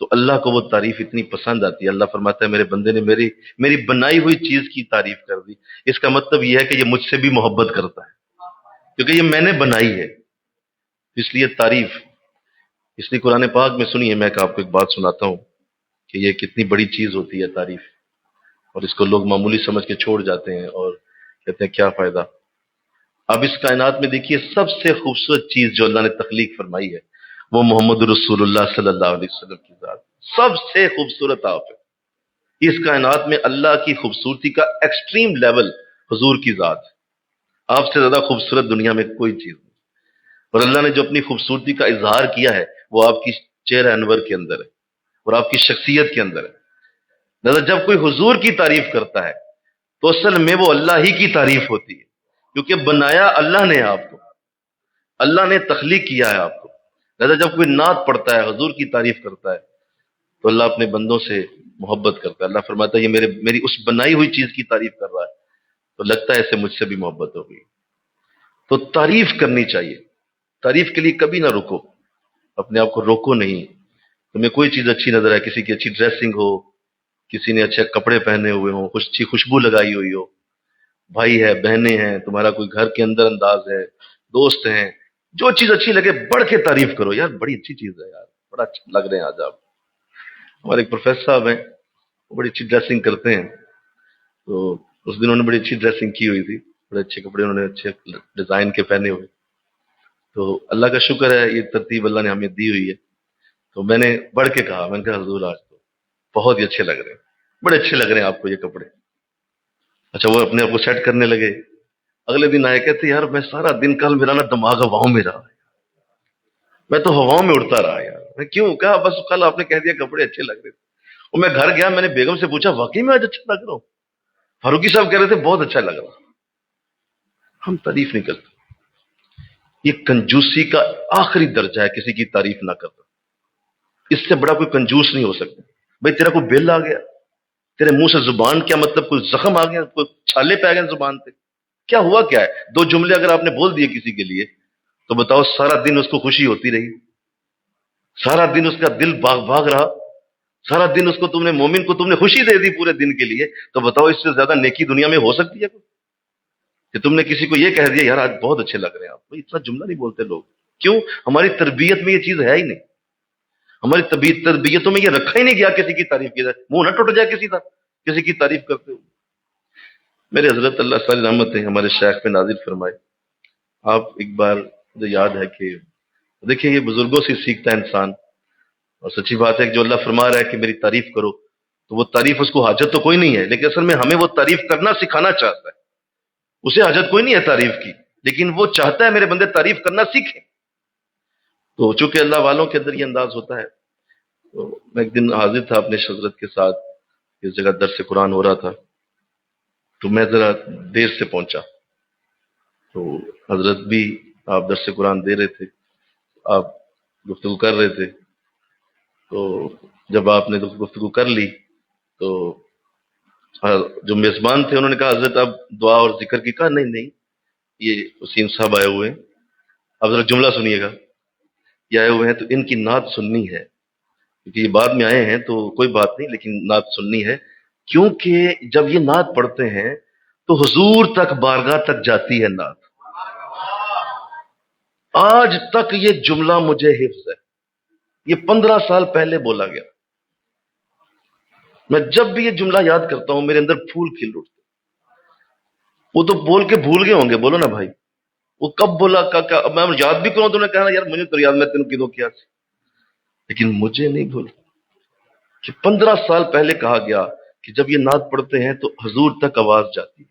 تو اللہ کو وہ تعریف اتنی پسند آتی ہے. اللہ فرماتا ہے میرے بندے نے میری بنائی ہوئی چیز کی تعریف کر دی. اس کا مطلب یہ ہے کہ یہ مجھ سے بھی محبت کرتا ہے کیونکہ یہ میں نے بنائی ہے. اس لیے تعریف، اس لیے قرآن پاک میں سنیے، میں آپ کو ایک بات سناتا ہوں کہ یہ کتنی بڑی چیز ہوتی ہے تعریف، اور اس کو لوگ معمولی سمجھ کے چھوڑ جاتے ہیں اور کہتے ہیں کیا فائدہ. اب اس کائنات میں دیکھیے سب سے خوبصورت چیز جو اللہ نے تخلیق فرمائی ہے وہ محمد رسول اللہ صلی اللہ علیہ وسلم کی ذات. سب سے خوبصورت آپ ہے. اس کائنات میں اللہ کی خوبصورتی کا ایکسٹریم لیول حضور کی ذات ہے. آپ سے زیادہ خوبصورت دنیا میں کوئی چیز نہیں. اور اللہ نے جو اپنی خوبصورتی کا اظہار کیا ہے وہ آپ کی چہرہ انور کے اندر ہے اور آپ کی شخصیت کے اندر ہے. لہذا جب کوئی حضور کی تعریف کرتا ہے تو اصل میں وہ اللہ ہی کی تعریف ہوتی ہے، کیونکہ بنایا اللہ نے آپ کو، اللہ نے تخلیق کیا ہے آپ کو. لہذا جب کوئی نعت پڑھتا ہے، حضور کی تعریف کرتا ہے، تو اللہ اپنے بندوں سے محبت کرتا ہے. اللہ فرماتا ہے یہ میری اس بنائی ہوئی چیز کی تعریف کر رہا ہے تو لگتا ہے اسے مجھ سے بھی محبت ہو گئی. تو تعریف کرنی چاہیے. تعریف کے لیے کبھی نہ رکو، اپنے آپ کو روکو نہیں. تمہیں کوئی چیز اچھی نظر آئے، کسی کی اچھی ڈریسنگ ہو، کسی نے اچھے کپڑے پہنے ہوئے ہوں، کچھ اچھی خوشبو لگائی ہوئی ہو، بھائی ہے، بہنیں ہیں، تمہارا کوئی گھر کے اندر انداز ہے، دوست ہیں، جو چیز اچھی لگے بڑھ کے تعریف کرو. یار بڑی اچھی چیز ہے یار، بڑا اچھا لگ رہے ہیں آج آپ. ہمارے ایک پروفیسر صاحب ہیں، وہ بڑی اچھی ڈریسنگ کرتے ہیں. تو اس دن انہوں نے بڑی اچھی ڈریسنگ کی ہوئی تھی، بڑے اچھے کپڑے انہوں نے اچھے ڈیزائن کے پہنے ہوئے. تو اللہ کا شکر ہے یہ ترتیب اللہ نے ہمیں دی ہوئی ہے. تو میں نے بڑھ کے کہا، میں نے کہا حضور آج تو بہت ہی اچھے لگ رہے ہیں، بڑے اچھے لگ رہے ہیں آپ کو یہ کپڑے. اچھا وہ اپنے آپ کو سیٹ کرنے لگے. اگلے دن آئے کہتے یار میں سارا دن کل میرا نا دماغ ہواؤں میں رہا، میں تو ہواؤں میں اڑتا رہا یار. میں کیوں؟ کہا بس کل آپ نے کہہ دیا کپڑے اچھے لگ رہے تھے. اور میں گھر گیا، میں نے بیگم سے پوچھا واقعی میں آج اچھا لگ رہا ہوں؟ فاروقی صاحب کہہ رہے تھے بہت اچھا لگ رہا. ہم تعریف نہیں کرتے. یہ کنجوسی کا آخری درجہ ہے کسی کی تعریف نہ کرنا. اس سے بڑا کوئی کنجوس نہیں ہو سکتا. بھائی تیرا کوئی بل آ گیا، تیرے منہ سے زبان کیا مطلب کوئی زخم آ گیا، کوئی چھالے پہ آ گئے زبان پہ، کیا ہوا کیا ہے؟ 2 جملے اگر آپ نے بول دیے کسی کے لیے تو بتاؤ سارا دن اس کو خوشی ہوتی رہی، سارا دن اس کا دل باغ باغ رہا، سارا دن اس کو تم نے مومن کو تم نے خوشی دے دی پورے دن کے لیے. تو بتاؤ اس سے زیادہ نیکی دنیا میں ہو سکتی ہے کوئی؟ کہ تم نے کسی کو یہ کہہ دیا یار آج بہت اچھے لگ رہے ہیں آپ. بھائی اتنا جملہ نہیں بولتے لوگ. کیوں؟ ہماری تربیت میں یہ چیز ہے ہی نہیں. ہماری تربیتوں میں یہ رکھا ہی نہیں گیا کسی کی تعریف کی جائے، منہ نہ ٹوٹ جائے کسی کی تعریف کرتے ہوئے. میرے حضرت اللہ ساری رحمت ہے ہمارے شیخ پہ نازل فرمائے. آپ ایک بار مجھے یاد ہے کہ دیکھیں یہ بزرگوں سے سیکھتا ہے انسان. اور سچی بات ہے کہ جو اللہ فرما رہا ہے کہ میری تعریف کرو تو وہ تعریف اس کو حاجت تو کوئی نہیں ہے، لیکن اصل میں ہمیں وہ تعریف کرنا سکھانا چاہتا ہے. اسے حاجت کوئی نہیں ہے تعریف کی، لیکن وہ چاہتا ہے میرے بندے تعریف کرنا سیکھیں. تو چونکہ اللہ والوں کے اندر یہ انداز ہوتا ہے. تو میں ایک دن حاضر تھا اپنے شذرت کے ساتھ، اس جگہ درس قرآن ہو رہا تھا. تو میں ذرا دیر سے پہنچا. تو حضرت بھی آپ درس قرآن دے رہے تھے. آپ گفتگو کر رہے تھے، تو جب آپ نے گفتگو کر لی تو جو میزبان تھے انہوں نے کہا حضرت اب دعا اور ذکر کی، کہا نہیں نہیں، یہ وسیم صاحب آئے ہوئے ہیں، اب ذرا جملہ سنیے گا، یہ آئے ہوئے ہیں تو ان کی نعت سننی ہے، کیونکہ یہ بعد میں آئے ہیں تو کوئی بات نہیں، لیکن نعت سننی ہے، کیونکہ جب یہ نعت پڑھتے ہیں تو حضور تک بارگاہ تک جاتی ہے نعت۔ آج تک یہ جملہ مجھے حفظ ہے، یہ 15 سال پہلے بولا گیا، میں جب بھی یہ جملہ یاد کرتا ہوں میرے اندر پھول کھل اٹھتے۔ وہ تو بول کے بھول گئے ہوں گے، بولو نا بھائی، وہ کب بولا میں یاد بھی کروں تو نے کہا یار مجھے تو یاد، میں تینوں کدوں کیا سی، لیکن مجھے نہیں بھول کہ 15 سال پہلے کہا گیا کہ جب یہ نعت پڑھتے ہیں تو حضور تک آواز جاتی ہے۔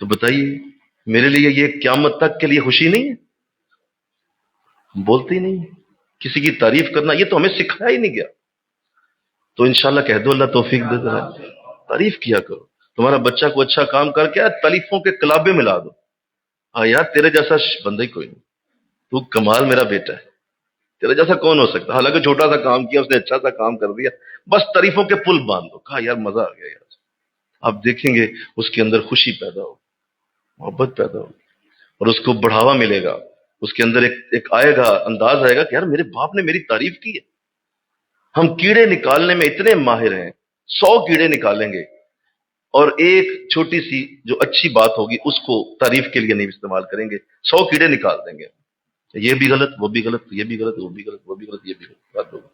تو بتائیے میرے لیے یہ قیامت تک کے لیے خوشی نہیں ہے؟ بولتے ہی نہیں ہے۔ کسی کی تعریف کرنا یہ تو ہمیں سکھایا ہی نہیں گیا، تو انشاءاللہ کہہ دو اللہ توفیق دے دے، تعریف کیا کرو۔ تمہارا بچہ کو اچھا کام کر کے تعریفوں کے کلابے ملا دو، ہاں یار تیرے جیسا بندہ ہی کوئی نہیں، تو کمال میرا بیٹا ہے، تیرے جیسا کون ہو سکتا، حالانکہ چھوٹا سا کام کیا اس نے، اچھا سا کام کر دیا، بس تعریفوں کے پل باندھ دو، کہا یار مزہ آ گیا یار۔ آپ دیکھیں گے اس کے اندر خوشی پیدا ہو، محبت پیدا ہو، اور اس کو بڑھاوا ملے گا، اس کے اندر ایک آئے گا، انداز آئے گا کہ یار میرے باپ نے میری تعریف کی ہے۔ ہم کیڑے نکالنے میں اتنے ماہر ہیں، 100 کیڑے نکالیں گے اور ایک چھوٹی سی جو اچھی بات ہوگی اس کو تعریف کے لیے نہیں استعمال کریں گے، 100 کیڑے نکال دیں گے، یہ بھی غلط، وہ بھی غلط، یہ بھی غلط، وہ بھی غلط، وہ بھی غلط، یہ بھی غلط بات ہوگی۔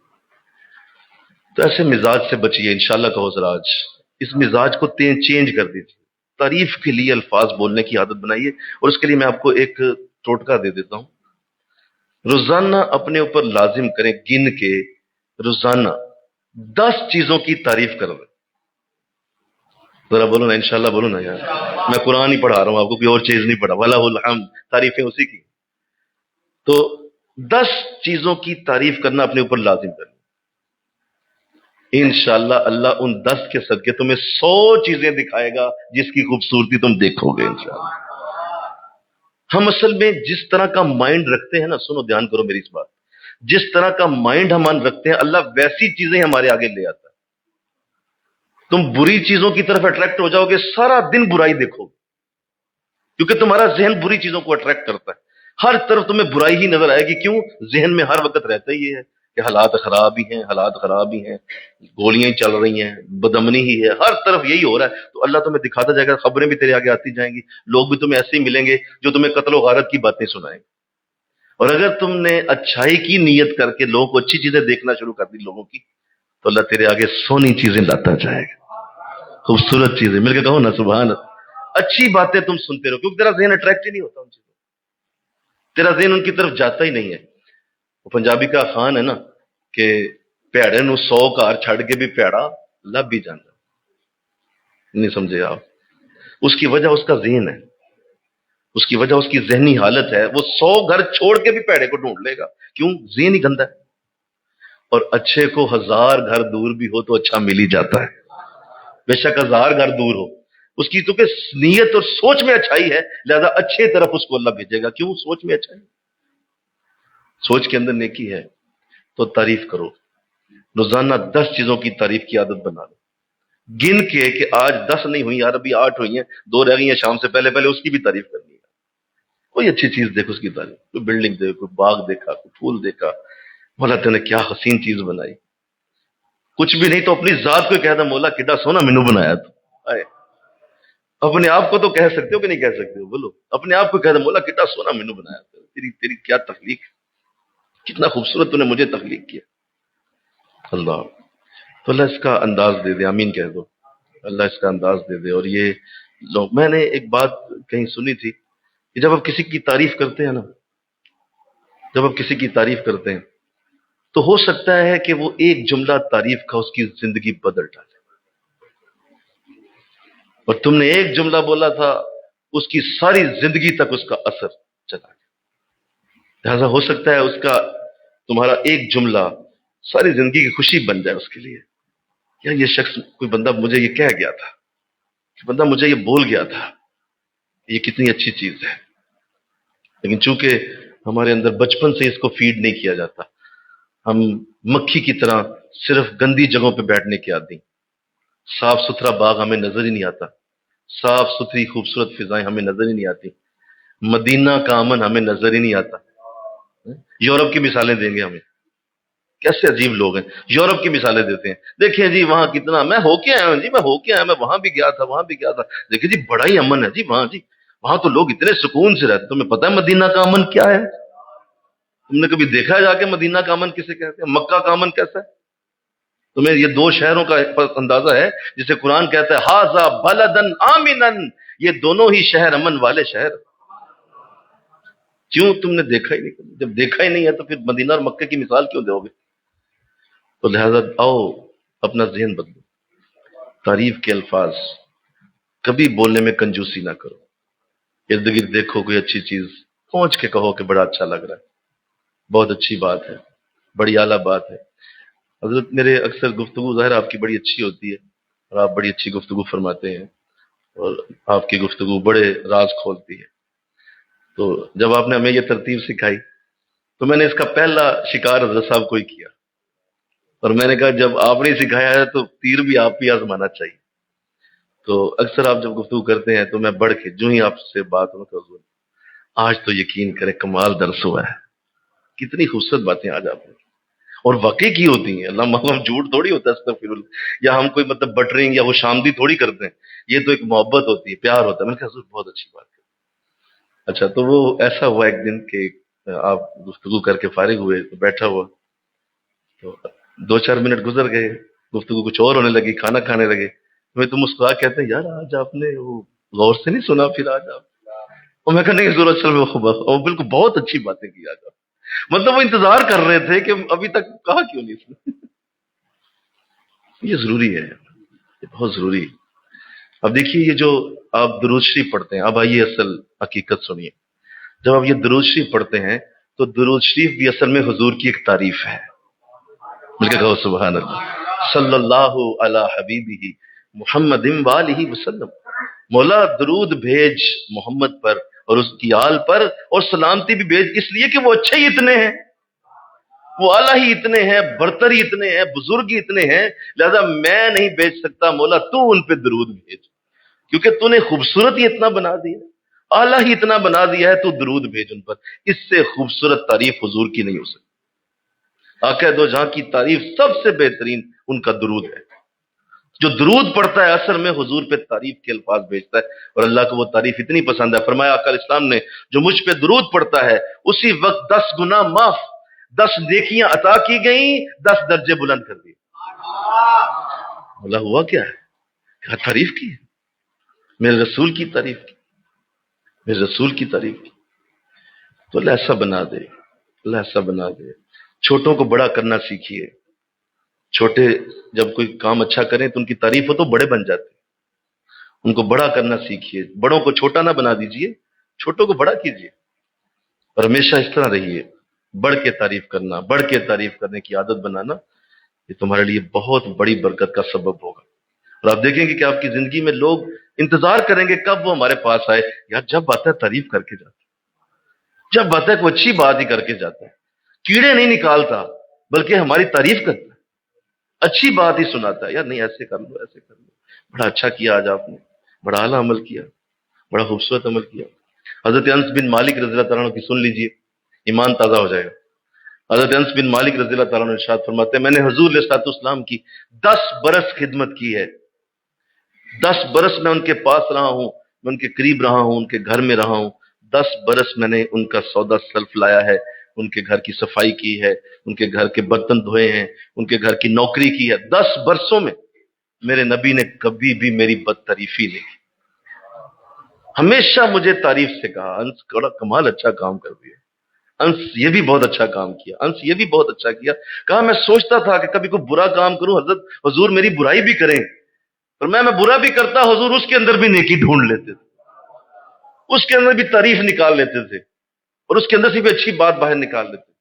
تو ایسے مزاج سے بچیے انشاءاللہ کہو ذرا، آج اس مزاج کو چینج کر دیجیے، تعریف کے لیے الفاظ بولنے کی عادت بنائیے، اور اس کے لیے میں آپ کو ایک ٹوٹکا دے دیتا ہوں۔ روزانہ اپنے اوپر لازم کریں، گن کے روزانہ 10 چیزوں کی تعریف کر دیں۔ ذرا بولو نا انشاءاللہ، بولو نا یار، میں قرآن ہی پڑھا رہا ہوں آپ کو، کوئی اور چیز نہیں پڑھا، وَلَهُ الْحَمْدُ، تعریفیں اسی کی۔ تو 10 چیزوں کی تعریف کرنا اپنے اوپر لازم کرنا، انشاءاللہ اللہ ان 10 کے صدقے تمہیں 100 چیزیں دکھائے گا جس کی خوبصورتی تم دیکھو گے انشاءاللہ۔ ہم اصل میں جس طرح کا مائنڈ رکھتے ہیں نا، سنو دھیان کرو میری اس بات، جس طرح کا مائنڈ ہم رکھتے ہیں اللہ ویسی چیزیں ہمارے آگے لے آتا ہے۔ تم بری چیزوں کی طرف اٹریکٹ ہو جاؤ گے، سارا دن برائی دیکھو گے، کیونکہ تمہارا ذہن بری چیزوں کو اٹریکٹ کرتا ہے، ہر طرف تمہیں برائی ہی نظر آئے گی۔ کیوں؟ ذہن میں ہر وقت رہتا ہی ہے کہ حالات خراب ہی ہیں، حالات خراب ہی ہیں، گولیاں ہی چل رہی ہیں، بدامنی ہی ہے، ہر طرف یہی ہو رہا ہے، تو اللہ تمہیں دکھاتا جائے گا، خبریں بھی تیرے آگے آتی جائیں گی، لوگ بھی تمہیں ایسے ہی ملیں گے جو تمہیں قتل و غارت کی باتیں سنائیں گے۔ اور اگر تم نے اچھائی کی نیت کر کے لوگوں کو اچھی چیزیں دیکھنا شروع کر دی لوگوں کی، تو اللہ تیرے آگے سونی چیزیں لاتا جائے گا، خوبصورت چیزیں، مل کے کہو نا سبحان اللہ۔ اچھی باتیں تم سنتے رہو، کیونکہ تیرا ذہن اٹریکٹ ہی نہیں ہوتا ان چیزوں، تیرا ذہن ان کی طرف جاتا ہی نہیں ہے۔ وہ پنجابی کا خان ہے نا کہ پیڑے نو 100 کار چھڑ کے بھی پیڑا لب بھی جانا، نہیں سمجھے آپ؟ اس کی وجہ اس کا ذہن ہے، اس کی وجہ اس کی ذہنی حالت ہے، وہ 100 گھر چھوڑ کے بھی پیڑے کو ڈھونڈ لے گا، کیوں؟ ذہن ہی گندا ہے۔ اور اچھے کو 1000 گھر دور بھی ہو تو اچھا مل ہی جاتا ہے، بے شک 1000 گھر دور ہو، اس کی تو کہ نیت اور سوچ میں اچھائی ہے، لہذا اچھے طرف اس کو اللہ بھیجے گا، کیوں؟ سوچ میں اچھائی، سوچ کے اندر نیکی ہے۔ تو تعریف کرو، روزانہ 10 چیزوں کی تعریف کی عادت بنا لو، گن کے کہ آج 10 نہیں ہوئی یار، ابھی 8 ہوئی ہیں، 2 رہ گئی ہیں، شام سے پہلے پہلے اس کی بھی تعریف کرنی ہے۔ کوئی اچھی چیز دیکھو اس کی تعریف، کوئی بلڈنگ دیکھو، کوئی باغ دیکھا، کوئی پھول دیکھا، مولا تو نے کیا حسین چیز بنائی، کچھ بھی نہیں تو اپنی ذات کو کہہ دا مولا کڈا سونا مینو بنایا تو، آئے اپنے آپ کو تو کہہ سکتے ہو کہ نہیں کہہ سکتے ہو؟ بولو، اپنے آپ کو کہہ دا مولا کڈا سونا مینو بنایا، تیری تیری کیا تخلیق، کتنا خوبصورت تو نے مجھے تخلیق کیا اللہ۔ تو اللہ اس کا انداز دے دے، آمین کہہ دو، اللہ اس کا انداز دے دے۔ اور یہ لوگ، میں نے ایک بات کہیں سنی تھی کہ جب آپ کسی کی تعریف کرتے ہیں نا، جب آپ کسی کی تعریف کرتے ہیں تو ہو سکتا ہے کہ وہ ایک جملہ تعریف کا اس کی زندگی بدل ڈالے، اور تم نے ایک جملہ بولا تھا اس کی ساری زندگی تک اس کا اثر چلا گیا۔ لہذا ہو سکتا ہے اس کا تمہارا ایک جملہ ساری زندگی کی خوشی بن جائے اس کے لیے، یا یہ شخص، کوئی بندہ مجھے یہ کہہ گیا تھا، بندہ مجھے یہ بول گیا تھا، یہ کتنی اچھی چیز ہے۔ لیکن چونکہ ہمارے اندر بچپن سے اس کو فیڈ نہیں کیا جاتا. ہم مکھی کی طرح صرف گندی جگہوں پہ بیٹھنے کے عادی. صاف ستھرا باغ ہمیں نظر ہی نہیں آتا، صاف ستھری خوبصورت فضائیں ہمیں نظر ہی نہیں آتی، مدینہ کا امن ہمیں نظر ہی نہیں آتا. یورپ کی مثالیں دیں گے ہمیں، کیسے عجیب لوگ ہیں، یورپ کی مثالیں دیتے ہیں. دیکھیں جی وہاں کتنا، میں ہو کے آیا ہوں جی، میں ہو کے آیا، میں وہاں بھی گیا تھا، وہاں بھی گیا تھا. دیکھیں جی بڑا ہی امن ہے جی وہاں، جی وہاں تو لوگ اتنے سکون سے رہتے. تمہیں پتہ ہے مدینہ کا امن کیا ہے؟ تم نے کبھی دیکھا ہے جا کے مدینہ کا امن کسے کہتے ہیں؟ مکہ کا امن کیسا ہے؟ تمہیں یہ دو شہروں کا اندازہ ہے جسے قرآن کہتا ہے ہاذا بلدن آمنن، یہ دونوں ہی شہر امن والے شہر. کیوں تم نے دیکھا ہی نہیں؟ جب دیکھا ہی نہیں ہے تو پھر مدینہ اور مکے کی مثال کیوں دو گے؟ تو لہذا آؤ اپنا ذہن بدلو. تعریف کے الفاظ کبھی بولنے میں کنجوسی نہ کرو. ارد گرد دیکھو کوئی اچھی چیز، پہنچ کے کہو کہ بڑا اچھا لگ رہا ہے، بہت اچھی بات ہے، بڑی اعلیٰ بات ہے. حضرت میرے اکثر گفتگو ظاہر آپ کی بڑی اچھی ہوتی ہے اور آپ بڑی اچھی گفتگو فرماتے ہیں اور آپ کی گفتگو بڑے راز کھولتی ہے. تو جب آپ نے ہمیں یہ ترتیب سکھائی تو میں نے اس کا پہلا شکار حضرت صاحب کو ہی کیا، اور میں نے کہا جب آپ نے سکھایا ہے تو تیر بھی آپ ہی آزمانا چاہیے. تو اکثر آپ جب گفتگو کرتے ہیں تو میں بڑھ کے جو ہی آپ سے بات ہوں تو حضور آج تو یقین کریں کمال درس ہوا ہے، کتنی خوبصورت باتیں آج آپ نے اور واقعی کی ہوتی ہیں. اللہ معلوم جھوٹ تھوڑی ہوتا ہے استغفر اللہ، یا ہم کوئی مطلب بٹرنگ یا وہ شامدی تھوڑی کرتے ہیں، یہ تو ایک محبت ہوتی ہے، پیار ہوتا ہے. میں نے کہا حضور بہت اچھی بات ہے. اچھا تو وہ ایسا ہوا ایک دن کہ آپ گفتگو کر کے فارغ ہوئے تو بیٹھا ہوا، تو دو چار منٹ گزر گئے، گفتگو کچھ اور ہونے لگی، کھانا کھانے لگے. میں تو مسکرا کہتے ہیں یار آج آپ نے وہ غور سے نہیں سنا پھر آج آپ، اور میں کہا نہیں حضور اصل میں وہ بالکل بہت اچھی باتیں کی آج آپ. مطلب وہ انتظار کر رہے تھے کہ ابھی تک کہا کیوں نہیں اس نے. یہ ضروری ہے، یہ بہت ضروری ہے. اب دیکھیے یہ جو آپ درود شریف پڑھتے ہیں، اب آئیے اصل حقیقت سنیے. جب آپ یہ درود شریف پڑھتے ہیں تو درود شریف بھی اصل میں حضور کی ایک تعریف ہے. مل کے کہو سبحان اللہ. صلی اللہ علی حبیبہ محمد وآلہ وسلم. مولا درود بھیج محمد پر اور اس کی آل پر، اور سلامتی بھی بھیج، اس لیے کہ وہ اچھے ہی اتنے ہیں، وہ اعلیٰ ہی اتنے ہیں، برتر ہی اتنے ہیں، بزرگ ہی اتنے ہیں. لہذا میں نہیں بھیج سکتا، مولا تو ان پہ درود بھیج، کیونکہ تو نے خوبصورت ہی اتنا بنا دیا، اعلیٰ ہی اتنا بنا دیا ہے، تو درود بھیج ان پر. اس سے خوبصورت تعریف حضور کی نہیں ہو سکتی. آقا دو جہاں کی تعریف سب سے بہترین ان کا درود ہے. جو درود پڑھتا ہے اثر میں حضور پہ تعریف کے الفاظ بھیجتا ہے، اور اللہ کو وہ تعریف اتنی پسند ہے. فرمایا آقا علیہ السلام نے جو مجھ پہ درود پڑھتا ہے اسی وقت 10 گنا معاف، 10 نیکیاں عطا کی گئیں، 10 درجے بلند کر دیے. اللہ ہوا کیا ہے؟ کیا تعریف کی ہے، میرے رسول کی تعریف کی، میرے رسول کی تعریف کی. تو اللہ ایسا بنا دے، اللہ ایسا بنا دے. چھوٹوں کو بڑا کرنا سیکھیے. چھوٹے جب کوئی کام اچھا کریں تو ان کی تعریف ہو تو بڑے بن جاتے ہیں. ان کو بڑا کرنا سیکھیے، بڑوں کو چھوٹا نہ بنا دیجیے، چھوٹوں کو بڑا کیجیے. اور ہمیشہ اس طرح رہیے، بڑھ کے تعریف کرنا، بڑھ کے تعریف کرنے کی عادت بنانا، یہ تمہارے لیے بہت بڑی برکت کا سبب ہوگا. اور آپ دیکھیں گے کہ آپ کی زندگی میں لوگ انتظار کریں گے کب وہ ہمارے پاس آئے. یار جب آتا ہے تعریف کر کے جاتا ہے، جب آتا ہے کوئی اچھی بات ہی کر کے جاتا ہے، کیڑے نہیں نکالتا بلکہ ہماری تعریف کرتا ہے، اچھی بات ہی سناتا ہے. یار نہیں ایسے کر لو، ایسے کر لو، بڑا اچھا کیا آج آپ نے، بڑا اعلیٰ عمل کیا، بڑا خوبصورت عمل کیا. حضرت انس بن مالک رضی اللہ تعالیٰ عنہ کی سن لیجئے، ایمان تازہ ہو جائے گا. حضرت انس بن مالک رضی اللہ تعالیٰ عنہ ارشاد فرماتے ہیں میں نے حضور علیہ الصلوۃ والسلام کی 10 برس خدمت کی ہے. 10 برس میں ان کے پاس رہا ہوں، میں ان کے قریب رہا ہوں، ان کے گھر میں رہا ہوں. 10 برس میں نے ان کا سودا سلف لایا ہے، ان کے گھر کی صفائی کی ہے، ان کے گھر کے برتن دھوئے ہیں، ان کے گھر کی نوکری کی ہے. 10 برسوں میں میرے نبی نے کبھی بھی میری بد تعریفی نہیں کی، ہمیشہ مجھے تعریف سے کہا انس بڑا کمال اچھا کام کر دیا، انس یہ بھی بہت اچھا کام کیا، انس یہ بھی بہت اچھا کیا. کہا میں سوچتا تھا کہ کبھی کوئی برا کام کروں حضور میری برائی بھی کریں، اور میں برا بھی کرتا حضور اس کے اندر بھی نیکی ڈھونڈ لیتے تھے، اس کے اندر بھی تعریف نکال لیتے تھے، اور اس کے اندر سے بھی اچھی بات باہر نکال لیتے.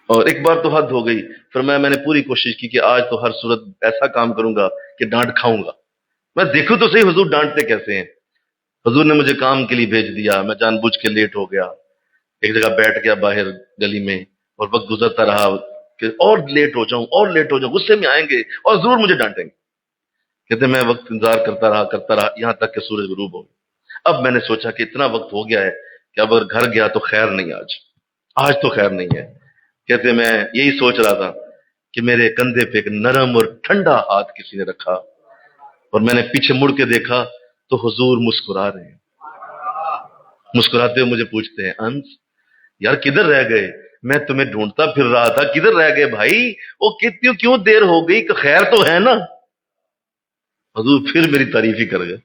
اور ایک بار تو حد ہو گئی، پھر میں نے پوری کوشش کی کہ آج تو ہر صورت ایسا کام کروں گا کہ ڈانٹ کھاؤں گا. میں دیکھوں تو صحیح حضور ڈانٹتے کیسے ہیں. حضور نے مجھے کام کے لیے بھیج دیا، میں جان بوجھ کے لیٹ ہو گیا. ایک جگہ بیٹھ گیا باہر گلی میں، اور وقت گزرتا رہا کہ اور لیٹ ہو جاؤں اور لیٹ ہو جاؤں، غصے میں آئیں گے اور ضرور مجھے ڈانٹیں گے. کہتے میں وقت انتظار کرتا رہا یہاں تک کہ سورج غروب ہو گیا. اب میں نے سوچا کہ اتنا وقت ہو گیا ہے کہ اب اگر گھر گیا تو خیر نہیں، آج تو خیر نہیں ہے. کہتے میں یہی سوچ رہا تھا کہ میرے کندھے پہ ایک نرم اور ٹھنڈا ہاتھ کسی نے رکھا، اور میں نے پیچھے مڑ کے دیکھا تو حضور مسکرا رہے ہیں. مسکراتے ہوئے مجھے پوچھتے ہیں انس یار کدھر رہ گئے؟ میں تمہیں ڈھونڈتا پھر رہا تھا، کدھر رہ گئے بھائی؟ وہ کیوں دیر ہو گئی؟ کہ خیر تو ہے نا؟ حضور پھر میری تعریف ہی کر گئے،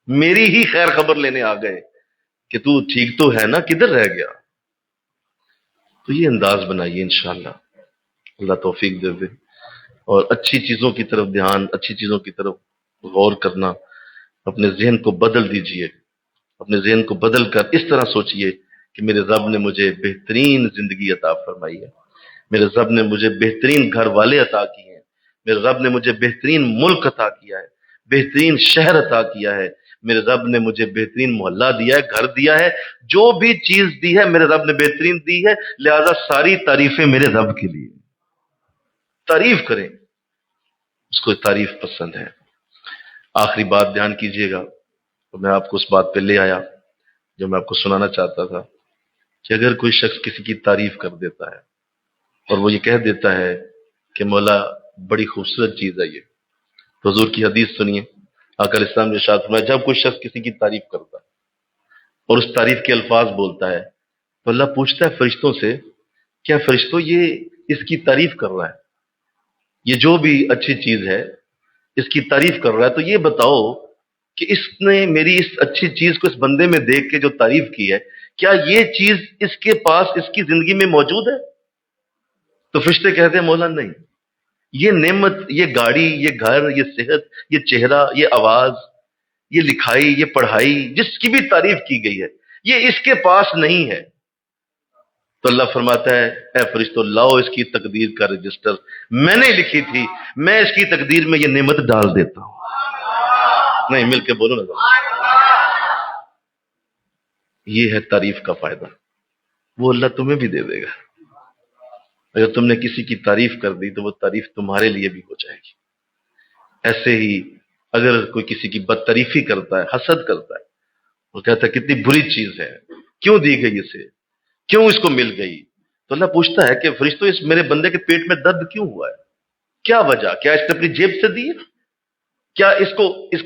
میری ہی خیر خبر لینے آ گئے کہ تو ٹھیک تو ہے نا، کدھر رہ گیا؟ تو یہ انداز بنائیے انشاءاللہ، اللہ توفیق دے دے. اور اچھی چیزوں کی طرف دھیان، اچھی چیزوں کی طرف غور کرنا. اپنے ذہن کو بدل دیجئے، اپنے ذہن کو بدل کر اس طرح سوچئے کہ میرے رب نے مجھے بہترین زندگی عطا فرمائی ہے، میرے رب نے مجھے بہترین گھر والے عطا کیے ہیں، میرے رب نے مجھے بہترین ملک عطا کیا ہے، بہترین شہر عطا کیا ہے، میرے رب نے مجھے بہترین محلہ دیا ہے، گھر دیا ہے، جو بھی چیز دی ہے میرے رب نے بہترین دی ہے. لہذا ساری تعریفیں میرے رب کے لیے. تعریف کریں، اس کو تعریف پسند ہے. آخری بات دھیان کیجئے گا، تو میں آپ کو اس بات پہ لے آیا جو میں آپ کو سنانا چاہتا تھا، کہ اگر کوئی شخص کسی کی تعریف کر دیتا ہے اور وہ یہ کہہ دیتا ہے کہ مولا بڑی خوبصورت چیز ہے یہ، تو حضور کی حدیث سنیے. آقا علیہ السلام نے ارشاد فرمایا جب کوئی شخص کسی کی تعریف کرتا ہے اور اس تعریف کے الفاظ بولتا ہے تو اللہ پوچھتا ہے فرشتوں سے، کیا فرشتوں یہ اس کی تعریف کر رہا ہے، یہ جو بھی اچھی چیز ہے اس کی تعریف کر رہا ہے، تو یہ بتاؤ کہ اس نے میری اس اچھی چیز کو اس بندے میں دیکھ کے جو تعریف کی ہے، کیا یہ چیز اس کے پاس اس کی زندگی میں موجود ہے؟ تو فرشتے کہتے ہیں مولا نہیں، یہ نعمت، یہ گاڑی، یہ گھر، یہ صحت، یہ چہرہ، یہ آواز، یہ لکھائی، یہ پڑھائی، جس کی بھی تعریف کی گئی ہے، یہ اس کے پاس نہیں ہے. تو اللہ فرماتا ہے اے فرشتوں لاؤ اس کی تقدیر کا رجسٹر، میں نے لکھی تھی، میں اس کی تقدیر میں یہ نعمت ڈال دیتا ہوں. نہیں مل کے بولو نا. یہ ہے تعریف کا فائدہ، وہ اللہ تمہیں بھی دے دے گا. اگر تم نے کسی کی تعریف کر دی تو وہ تعریف تمہارے لیے بھی ہو جائے گی. ایسے ہی اگر کوئی کسی کی بد تعریفی کرتا ہے، حسد کرتا ہے، وہ کہتا ہے کتنی بری چیز ہے، کیوں دی گئی اسے، کیوں اس کو مل گئی، تو اللہ پوچھتا ہے کہ فرشتوں اس میرے بندے کے پیٹ میں درد کیوں ہوا ہے، کیا وجہ، کیا اس نے اپنی جیب سے دی ہے، کیا اس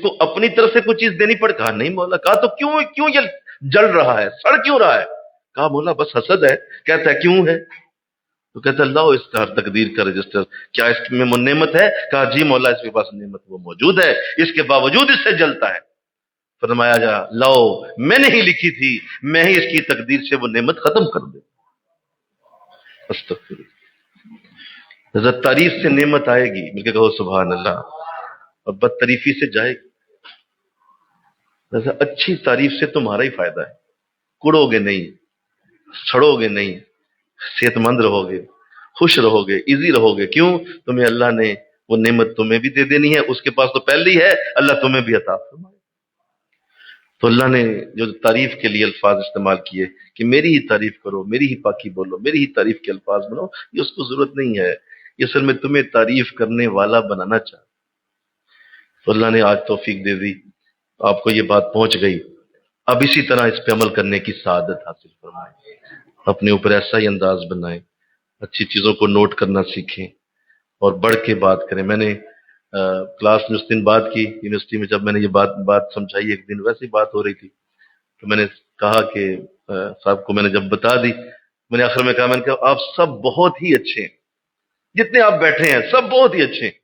کو اپنی طرف سے کوئی چیز دینی پڑ؟ کہا نہیں مولا. کہا تو کیوں یہ جل رہا ہے، سڑ کیوں رہا ہے؟ کہا مولا بس حسد ہے. کہتا ہے کیوں ہے؟ تو کہتا ہے اللہ اس کا تقدیر کا رجسٹر، کیا اس میں وہ نعمت ہے؟ کہا جی مولا اس کے پاس نعمت وہ موجود ہے، اس کے باوجود اس سے جلتا ہے. فرمایا جا لاؤ میں نے ہی لکھی تھی، میں ہی اس کی تقدیر سے وہ نعمت ختم کر دے. استغفر اللہ. تعریف سے نعمت آئے گی، مل کے کہو سبحان اللہ، اور بد تعریفی سے جائے گی. اچھی تعریف سے تمہارا ہی فائدہ ہے، کڑو گے نہیں، سڑو گے نہیں، صحت مند رہو گے، خوش رہو گے، ایزی رہو گے. کیوں؟ تمہیں اللہ نے وہ نعمت تمہیں بھی دے دینی ہے، اس کے پاس تو پہلے ہی ہے، اللہ تمہیں بھی عطا فرمائے. تو اللہ نے جو تعریف کے لیے الفاظ استعمال کیے کہ میری ہی تعریف کرو، میری ہی پاکی بولو، میری ہی تعریف کے الفاظ بناؤ، یہ اس کو ضرورت نہیں ہے، یہ اصل میں تمہیں تعریف کرنے والا بنانا چاہتا. تو اللہ نے آج توفیق دے دی، آپ کو یہ بات پہنچ گئی. اب اسی طرح اس پہ عمل کرنے کی سعادت حاصل فرمائیں، اپنے اوپر ایسا ہی انداز بنائیں، اچھی چیزوں کو نوٹ کرنا سیکھیں اور بڑھ کے بات کریں. میں نے کلاس میں اس دن بات کی یونیورسٹی میں، جب میں نے یہ بات سمجھائی ایک دن، ویسے ہی بات ہو رہی تھی، تو میں نے کہا کہ صاحب کو میں نے جب بتا دی، میں نے آخر میں کہا آپ سب بہت ہی اچھے ہیں، جتنے آپ بیٹھے ہیں سب بہت ہی اچھے ہیں.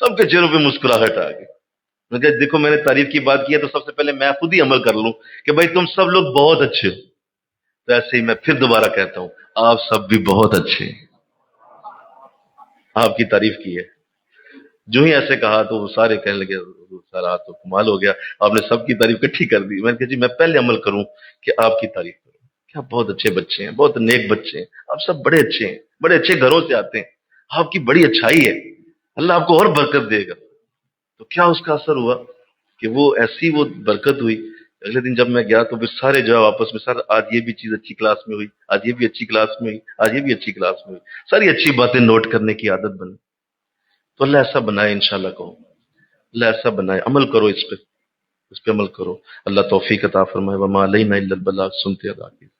سب کے چہروں پہ مسکراہٹ آ گئی. میں نے کہا دیکھو میں نے تعریف کی بات کی ہے تو سب سے پہلے میں خود ہی عمل کر لوں کہ بھائی تم سب لوگ بہت اچھے ہو. تو ایسے ہی میں پھر دوبارہ کہتا ہوں آپ سب بھی بہت اچھے ہیں. آپ کی تعریف کی ہے. جو ہی ایسے کہا تو وہ سارے کہنے لگے سارا تو کمال ہو گیا، آپ نے سب کی تعریف اکٹھی کر دی. میں نے کہا جی میں پہلے عمل کروں کہ آپ کی تعریف کروں کہ آپ بہت اچھے بچے ہیں، بہت نیک بچے ہیں، آپ سب بڑے اچھے ہیں، بڑے اچھے گھروں سے آتے ہیں، آپ کی بڑی اچھائی ہے، اللہ آپ کو اور برکت دے گا. تو کیا اس کا اثر ہوا کہ وہ ایسی وہ برکت ہوئی اگلے دن جب میں گیا تو پھر سارے جو ہے آپس میں، سر آج یہ بھی چیز اچھی کلاس میں ہوئی، آج یہ بھی اچھی کلاس میں ہوئی، آج یہ بھی اچھی کلاس میں ہوئی، ساری اچھی باتیں نوٹ کرنے کی عادت بنے. تو اللہ ایسا بنائے انشاءاللہ کہو، اللہ ایسا بنائے، عمل کرو اس پہ، اس پہ عمل کرو. اللہ توفیق عطا فرمائے. وما علینا الا البلاغ. سنتے ادا کیجیے.